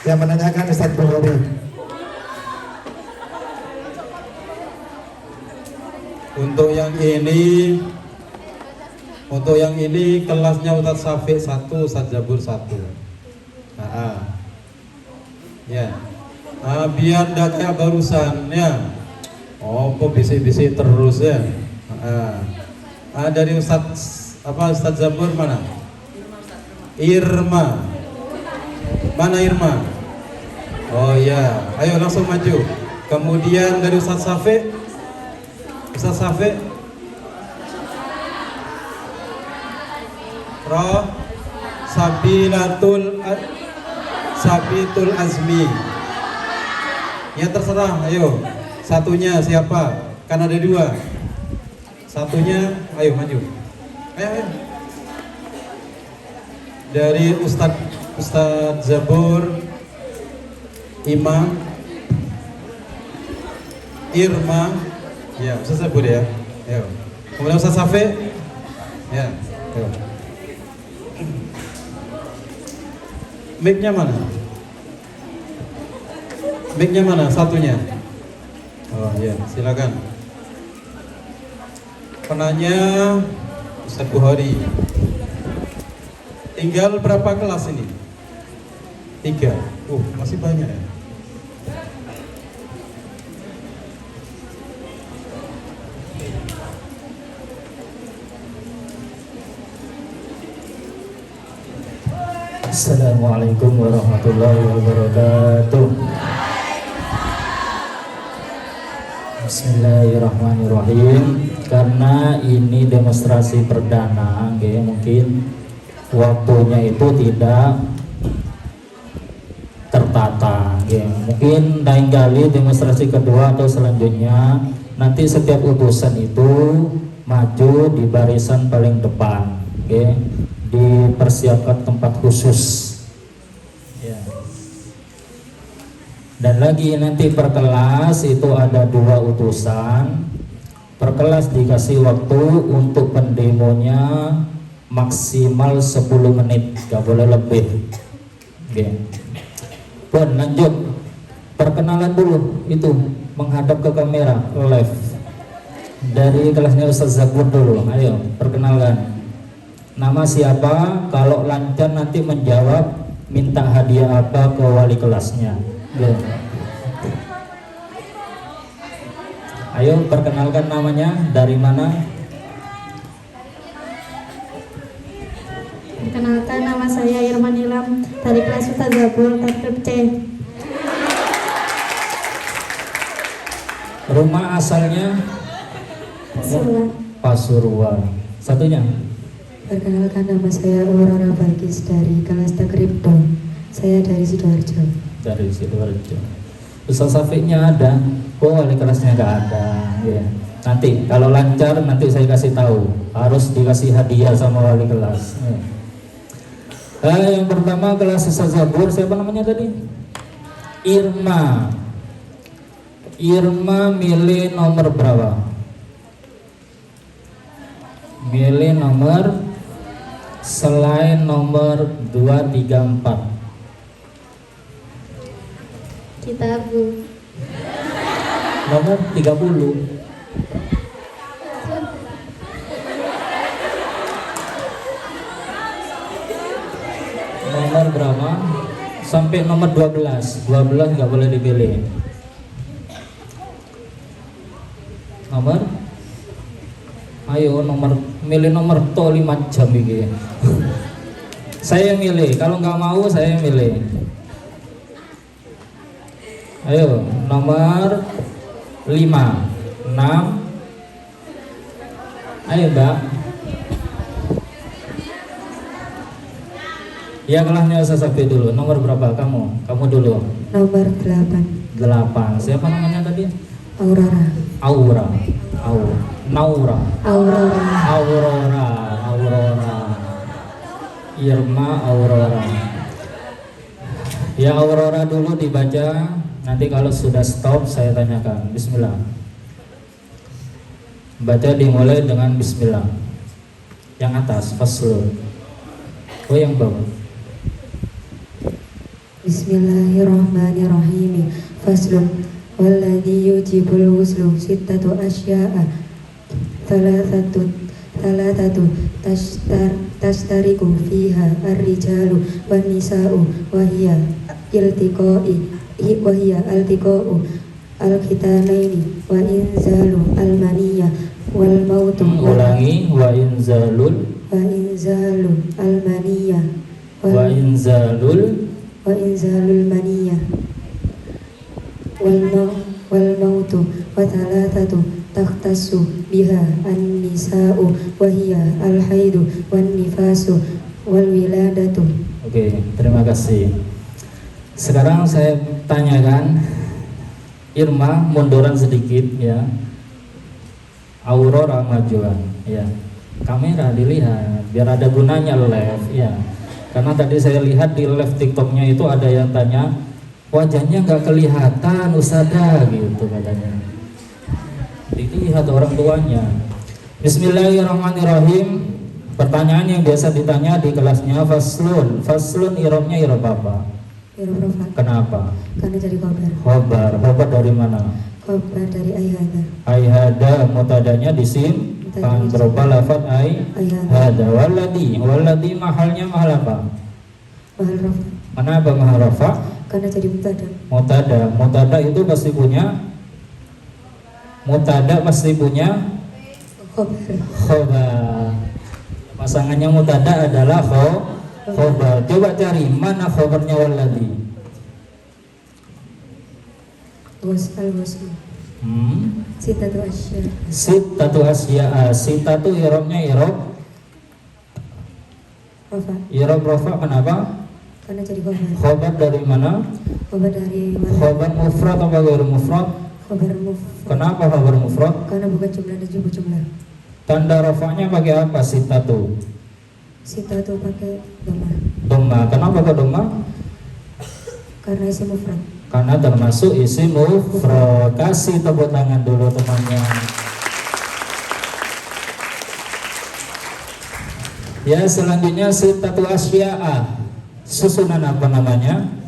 Yang menanyakan Ustaz Bukhari. Untuk yang ini kelasnya Ustaz Syafiq 1, Ustaz Jabur 1. Ya. Biar tidak kayak barusan ya. Oh, kok bisik-bisik terus ya. Dari Ustaz Jabur mana? Irma. Mana Irma? Oh ya, ayo langsung maju. Kemudian dari Ustaz Syafiq. Sabitul Azmi. Ya terserah, ayo. Satunya siapa? Kan ada 2. Satunya, ayo maju. Ayo. Dari Ustaz Zabur, Imam, Irma. Ya, Ustaz Zabur ya. Ayo. Kemudian Ustaz Syafiq. Ya, ayo. Mic-nya mana? Mic-nya mana? Satunya. Oh ya, silakan. Penanya Ustaz Bukhari. Tinggal berapa kelas ini? 3. Masih banyak ya. Assalamualaikum warahmatullahi wabarakatuh. Bismillahirrahmanirrahim. Karena ini demonstrasi perdana, mungkin waktunya itu tidak tertata. Mungkin lain kali demonstrasi kedua atau selanjutnya nanti setiap utusan itu maju di barisan paling depan. Dipersiapkan tempat khusus ya. Dan lagi nanti per kelas itu ada 2 utusan. Per kelas dikasih waktu untuk pendemonya maksimal 10 menit, gak boleh lebih. Pun lanjut, perkenalan dulu itu menghadap ke kamera live. Dari kelasnya Ustaz Zabur dulu, ayo perkenalkan. Nama siapa, kalau lancar nanti menjawab minta hadiah apa ke wali kelasnya. Ayo perkenalkan namanya, dari mana? Perkenalkan, nama saya Irman Ilham dari kelas Ustaz Zabur Takrib C. Rumah asalnya Pasuruan. Satunya? Perkenalkan, nama saya Aurora Balkis dari kelas Takrib D. Saya dari Sidoarjo. Dari Sidoarjo. Ustaz Syafiqnya ada, oh wali kelasnya nggak ada. Ya. Nanti kalau lancar nanti saya kasih tahu, harus dikasih hadiah sama wali kelas. Ya. Yang pertama kelas Ustaz Zabur, siapa namanya tadi? Irma. Irma milih nomor berapa? Milih nomor selain nomor 2, 3, 4. Kitabu. Nomor 30. Nomor berapa? Sampai nomor 12. 12 nggak boleh dipilih. Nomor? Ayo nomor, milih nomor to 5 jam ini. Saya milih, kalau nggak mau saya milih. Ayo nomor 5, 6. Ayo Mbak. Ya kelasnya Ustaz Safi dulu. Nomor berapa kamu? Kamu dulu. Nomor 8. 8. Siapa namanya tadi? Aurora. Aura. Naura. Aurora. Aurora. Irma Aurora. Ya Aurora dulu dibaca. Nanti kalau sudah stop saya tanyakan. Bismillah. Baca dimulai dengan bismillah. Yang atas faslun. Oh yang bawah. Bismillahirrahmanirrahim. Faslun. Walladhi yujibul wuslu sittatu asya'a. Thalathatu tashtariku fiha ar-rijalu wan nisa'u wahiya altiqa'u al-khitanaini wa inzalu al-maniyah wal mautu ulangi wa inzalul al-maniyah wa inzalul maniyah wal mautu wa thalathatu takhtassu biha an-nisa'u wa hiya al-haidu wan nifasu wal wiladatu. Oke, terima kasih. Sekarang saya tanyakan Irma munduran sedikit ya. Aurora majuan ya. Kamera dilihat biar ada gunanya live ya. Karena tadi saya lihat di live TikToknya itu ada yang tanya wajahnya nggak kelihatan Ustadzah gitu katanya. Dilihat orang tuanya. Bismillahirrahmanirrahim. Pertanyaan yang biasa ditanya di kelasnya faslun. Faslun irobnya irob apa? Irob rofa. Kenapa? Karena jadi khobar. Khobar dari mana? Khobar dari aihada. Aihada mutadanya disim kan berupa lafaz aihada. Waladi mahalnya mahal apa? Mahal rofa. Kenapa mahal rafa? Karena jadi Mutada itu pasti punya khobar. Pasangannya mutada adalah khobar. Coba cari mana khobarnya waladi. Al-waslu. Sittatu asya. Sittatu irobnya irob rofa. Irob rofa kenapa? Karena jadi khobar. Khobar dari mana? Khobar dari mana? Khobar mufrad atau ghairu mufrad? Khobar mufrad. Kenapa khobar mufrad? Karena bukan jumlah dan jumlah. Tanda rafanya pakai apa? Sittatu pakai dhamma. Dhamma. Kenapa kok dhamma? Karena isim mufrad. Karena termasuk isim mufrad. Kasih tepuk tangan dulu temannya. Ya selanjutnya sittatu asya'a. Susunan apa namanya?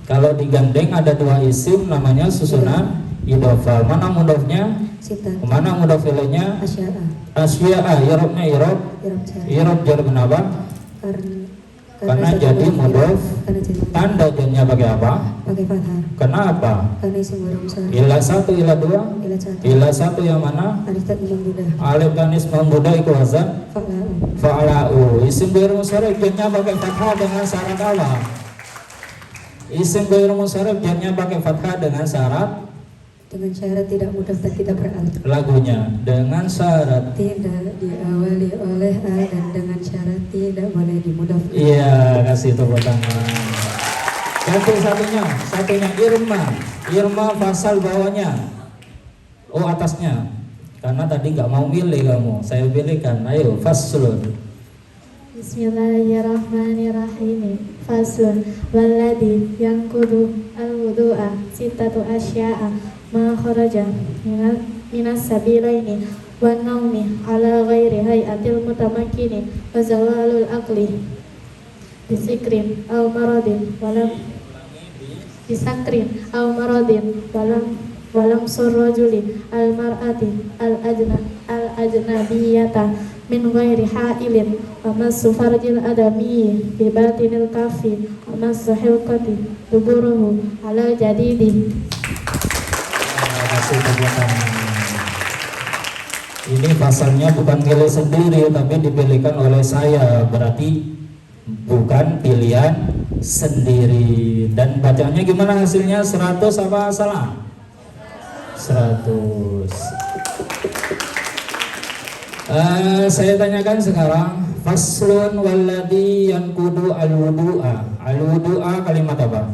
Kalau digandeng ada dua isim namanya susunan idhofah. Mana mudhofnya? Sittatu. Mana mudhof ilaihnya? Asya'a. Irobnya irob jar kenapa? Karena jadi mudhof. Tanda jamnya pakai apa? Pakai fathah. Kenapa? Karena isim ghairul munsharif. Ilah 1, ilah 2. Ilah 1 yang mana? Alif tanis mamdudah. Alif tanis mamdudah itu wazan fa'la'u. Isim ghairul munsharif jamnya pakai fathah dengan syarat apa? Isim ghairul munsharif jamnya pakai fathah dengan syarat dengan syarat tidak mudah dan tidak beralih. Lagunya dengan syarat. Tidak diawali oleh A dan dengan syarat tidak boleh dimudaf. Iya, kasih tepuk tangan. Ganti satunya Irma pasal bawahnya. Oh, atasnya. Karena tadi nggak mau milih kamu, saya pilihkan. Ayo, faslun. Bismillahirrahmanirrahim. Faslun. Walladhi yanqudu al-wudu'a sittatu asya'a ma kharaja minas sabilaini wan naumi ala ghairi hay'atil mutamakkini wa zawalul aqli bisakrin aw maradin walam surrajuli al-mar'ati al-ajnabiyata min ghairi ha'ilin wa massu farjil adami bi batinil kafi wa massu hilqati duburuhu ala jadidi. Kasih tepuk tangan. Ini pasalnya bukan milih sendiri tapi dipilihkan oleh saya, berarti bukan pilihan sendiri. Dan bacaannya gimana hasilnya? 100 apa salah? 100. Saya tanyakan sekarang, faslun walladhi yanqudu al-wudu'a. Al-wudu'a kalimat apa?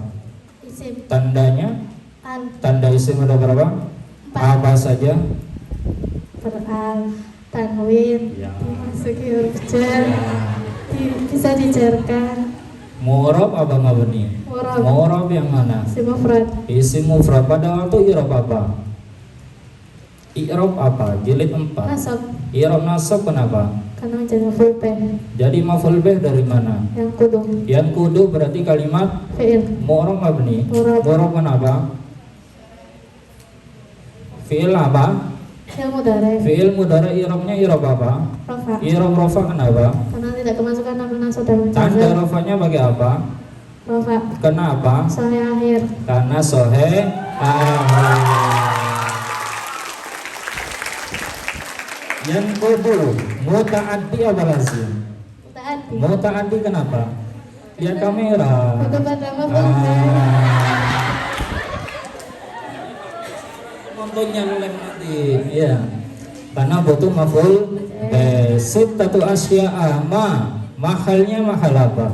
Isim Tandanya? al Tanda isim ada berapa? Apa saja? tanwin Ya. dimasuki huruf jar bisa dijarkan. Mu'rab apa mabni? Mu'rab. Mu'rab yang mana? Isim mufrad. Isim mufrad pada waktu i'rab apa? I'rab apa? Jilid 4. Nasab I'rab nasab kenapa? karena menjadi maf'ul bih Jadi maf'ul bih dari mana? yang kudu Yang kudu berarti kalimat fi'il mu'rab mabni. Mu'rab. Mu'rab kenapa? Fi'il apa? fi'il mudhari Fi'il mudhari i'rabnya i'rab apa? rafa I'rab rafa kenapa? karena tidak kemasukan nama nasab dan Tanda menjazam. rafanya bagi apa? Rafa Kenapa? sahih akhir. Karena sohe yang kudu muta'addi apa lazim? Mutaaddi Muta'addi kenapa? Lihat kamera. kudu pada maf'ul bih. Nontonnya live nanti, ya. Karena butuh maf'ul sittatu asya'a mahalnya mahal apa?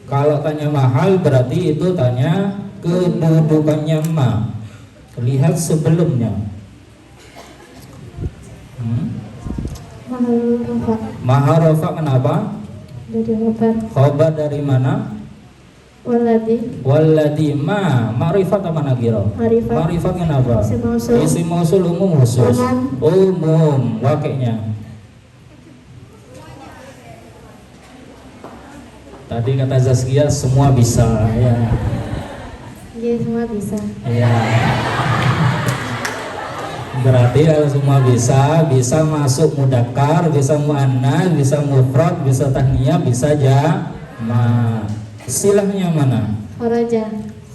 Kalau tanya mahal berarti itu tanya kedudukannya ma. Lihat sebelumnya. Mahal rafa Mahal rafa kenapa? jadi khabar Khobar dari mana? waladi Walladhi ma'rifat apa nakira? Ma'rifat. Ma'rifat kenapa? Isim mausul. Isim mausul umum khusus. Umum wakilnya. Tadi kata Zazkia semua bisa ya. Iya semua bisa. Ya. Berarti kalau semua bisa masuk mudzakkar, bisa muannas, bisa mufrad, bisa tasniyah, bisa jama'. Silahnya mana? Kharaja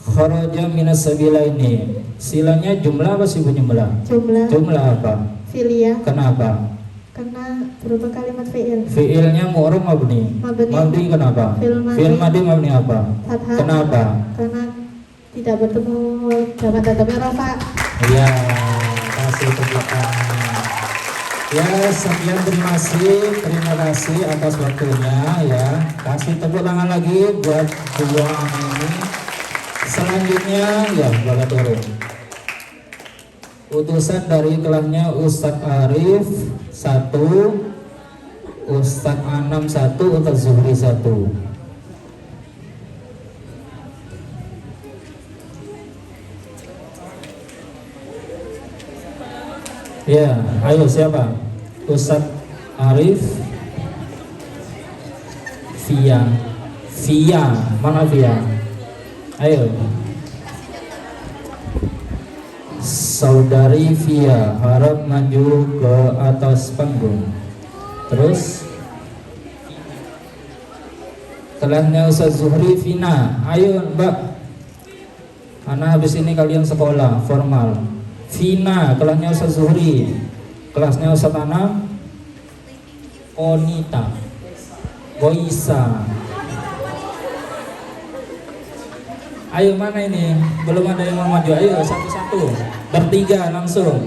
Kharaja minas sabilaini. Silahnya jumlah apa sih jumlah? jumlah Jumlah apa? filia Kenapa? karena berupa kalimat fi'il Fi'ilnya mu'rab mabni. Mabni. Mabni kenapa? Fi'il madi. Mabni apa? fathah Kenapa? karena tidak bertemu jamak tetapnya rafa. Iya, kasih tepuk tangan. Ya, sekian terima kasih atas waktunya ya. Kasih tepuk tangan lagi buat dua anak ini. Selanjutnya ya, boleh turun. Utusan dari kelasnya Ustadz Arif 1, Ustadz Anam 1, Ustadz Zuhri 1. Ya, ayo siapa? Ustadz Arif, Via, mana Via? Ayo. Saudari Via harap maju ke atas panggung. Terus kelasnya Ustadz Zuhri Vina. Ayo Mbak, anak habis ini kalian sekolah formal. Vina, kelasnya Ustadz Zuhri. Kelasnya Ustadz Anam, Onita, Boisa. Ayo mana ini? Belum ada yang mau maju. Ayo satu-satu. Bertiga langsung.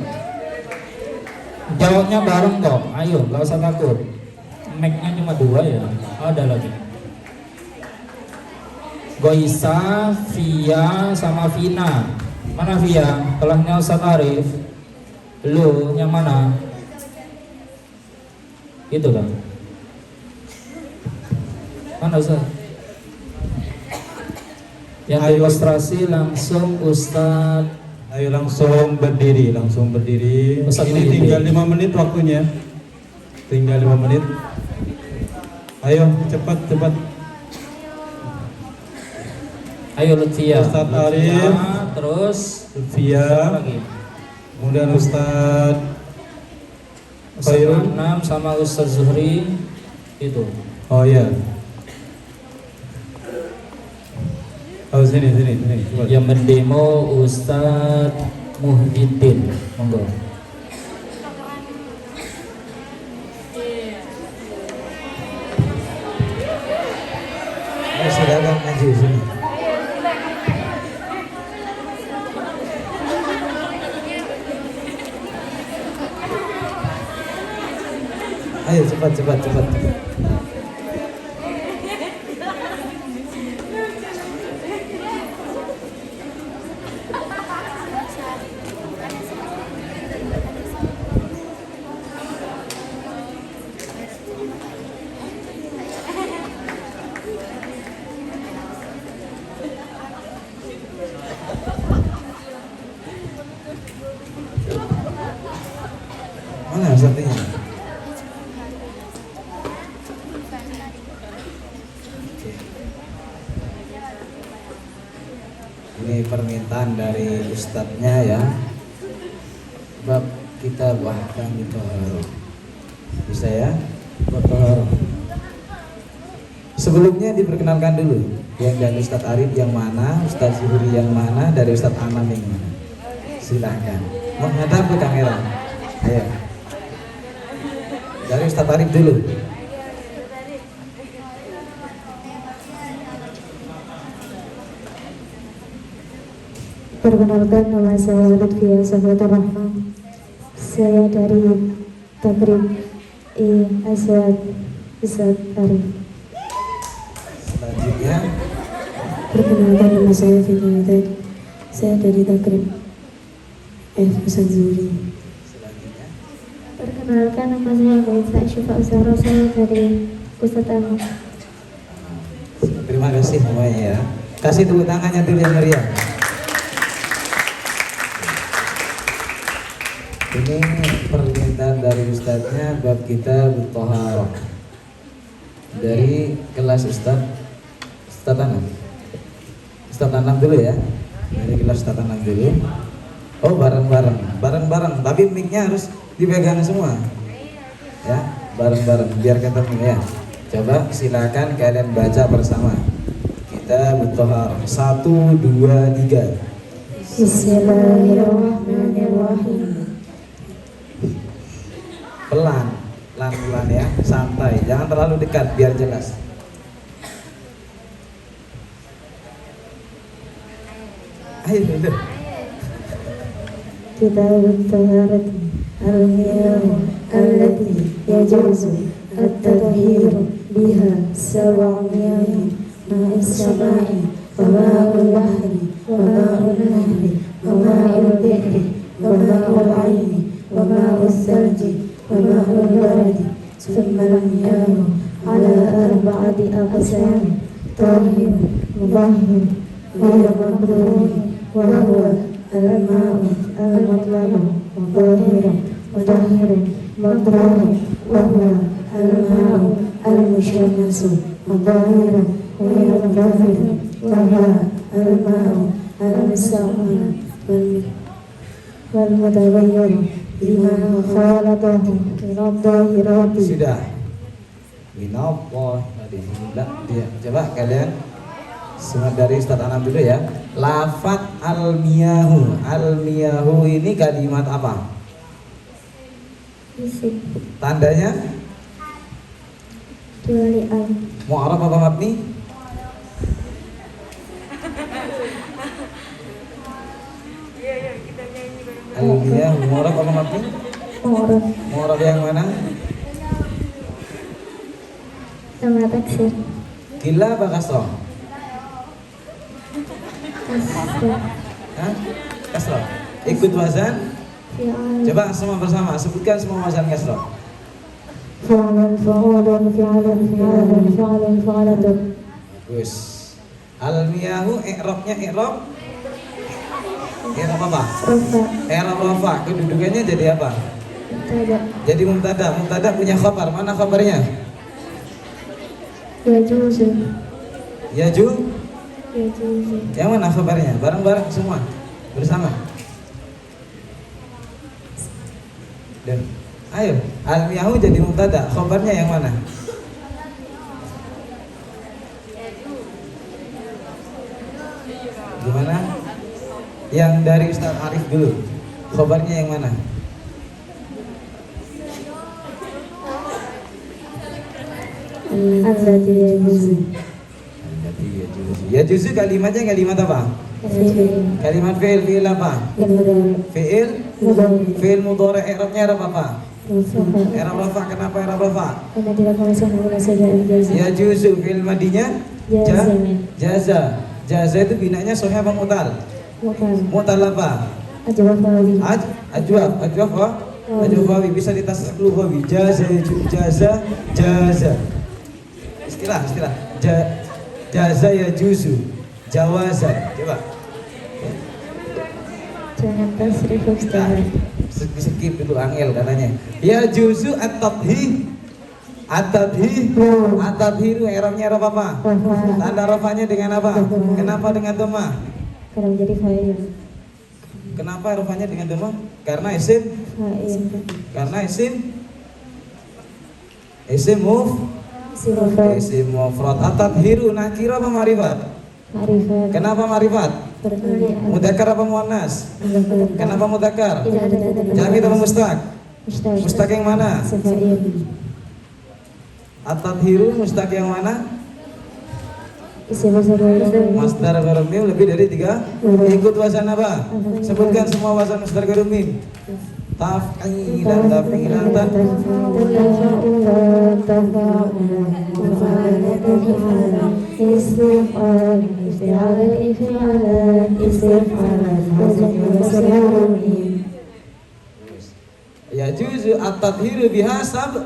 Jawabnya bareng kok. Ayo, nggak usah takut. Mic-nya cuma 2 ya. Ada lagi. Goisa, Via, sama Vina. Mana Via? Kelasnya Ustaz Arif. Lu yang mana? Itu kan? Mana Ustaz? Yang ilustrasi langsung Ustaz. Ayo langsung berdiri, Ustaz Ini Muhyiddin. tinggal 5 menit waktunya. Tinggal 5 menit. Ayo cepat. Ayo Lutfia. Ustaz Lutfia, Arif. terus Lutfia, siapa lagi? kemudian Ustaz Ustaz Khairul. Anam sama Ustaz Zuhri itu. Oh iya. Oh sini. Coba. Yang mendemo Ustaz Muhyiddin. Monggo. Ayo silakan maju sini. Ayo cepat. Mana satunya? Ini permintaan dari ustadznya ya. Bab kita bahkan di toharo. Bisa ya? Bab toharo. Sebelumnya diperkenalkan dulu. Yang dari Ustadz Arif yang mana, Ustadz Zuhri yang mana, dari Ustadz Anam yang mana. Silahkan menghadap ke kamera. Ayo. Dari Ustadz Arif dulu. Perkenalkan, nama saya Lutfia Sahabatur Rahman. Saya dari Takrib Aswad Ustaz Arif. Selanjutnya Perkenalkan, nama saya Fitri Widad. Saya dari Takrib Ustaz Zuhri. Selanjutnya Perkenalkan, nama saya Goisa Syufa Usara. Saya dari Ustaz Anam. terima kasih semuanya ya. Kasih tepuk tangannya dulu yang meriah. Ini permintaan dari ustadznya bab kita Toharoh dari kelas Ustadz Anam. Ustadz Anam dulu ya. Dari kelas Ustadz Anam dulu. Oh bareng-bareng. Tapi mic-nya harus dipegang semua. Ya, bareng-bareng biar ketemu ya. Coba silakan kalian baca bersama. Kita Toharoh 1, 2, 3. Bismillahirrahmanirrahim. Pelan ya, santai, jangan terlalu dekat biar jelas. Ayo dulu. Kitab at-taharat al-miyah allati yajuzu at-tadhhir biha sab'amiyah ma'is sama'i wa ma'ul bahri wa ma'ul nahri wa ma'ul bi'ri wa ma'ul 'aini wa ma'ul thalji wa ma'ul bardi thumma al-miyah ala arba'ati aqsam tahir mudahhir ghayr maqdur wa huwa الماء المطلب وظاهر مطهر مطهر وهو الماء المشمس وظاهر غير ظاهر وهو الماء المستعمل والمتغير بما خالطه من الظاهرات. Sudah. Minallah tadi dia. Coba kalian semua dari Ustadz Anam dulu ya. Lafat al-miyahu ini kalimat apa? Isim Tandanya kecuali al mu'arab apa mabni? Almiyahu mu'rab apa mabni? mu'rab Mu'rab yang mana? sama taksir Gila apa kasroh? kasrah Hah? Kasroh. Ikut wazan. fi'al Coba semua bersama sebutkan semua wazan kasroh. fa'alun fa'ulun fi'alun fi'alun fa'alun fa'alatun Bagus. Almiyahu i'rabnya i'rab apa? rafa I'rab rafa. Kedudukannya jadi apa? mubtada Jadi mubtada. Mubtada punya khabar. Mana khabarnya? yajuzu Yaju. yajuzu Yang mana khabarnya? Bareng-bareng semua bersama. Dan ayo, almiyahu jadi mubtada. Khabarnya yang mana? Gimana? Yang dari Ustaz Arif dulu. Khabarnya yang mana? allati yajuzu Ya juzu kalimatnya kalimat apa? Kalimat fi'il, fi'il apa? Fi'il, fi'il mudhari, i'rabnya i'rab apa? I'rab rafa. Kenapa i'rab rafa? karena dilakukan guna saja ijazah Ya juzu fi'il madinya Jaza. jaza. Jaza itu binanya sahih apa mutal? bukan Mutal apa? ajwaf wawi Ajwaf apa? Ajwaf wawi bisa ditasrif wawi. Jaza, jaza. Istilah. Jaza ya juzu. Jawaza. Coba. jangan tasrif ustaz Skip itu angel katanya. Ya juzu at-tadhi. At-tadhi. At-tadhiru i'rabnya i'rab apa? rafa Tanda rafanya dengan apa? Kenapa dengan dhamma? karena menjadi fa'il Kenapa rafanya dengan dhamma? Karena isim. fa'il Karena isim sifat isim mufrad. At-tadhiru nakira apa ma'rifat? ma'rifat Kenapa ma'rifat? pertanyaan Mudzakkar apa muannas? Kenapa mudzakkar? tidak ada tanda Jamid apa mustaq? mustaq Mustaq yang mana? fa'il At-tadhiru mustaq yang mana? isim masdar Masdar ghairul mim lebih dari 3. Ikut wazan apa? Sebutkan semua wazan masdar ghairul mim. Taf'ilan, taf'ilan, Ya juzu at-tadhiru biha sab'un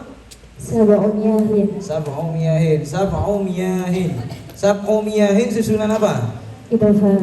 sab'u miyahin susunan apa? idafah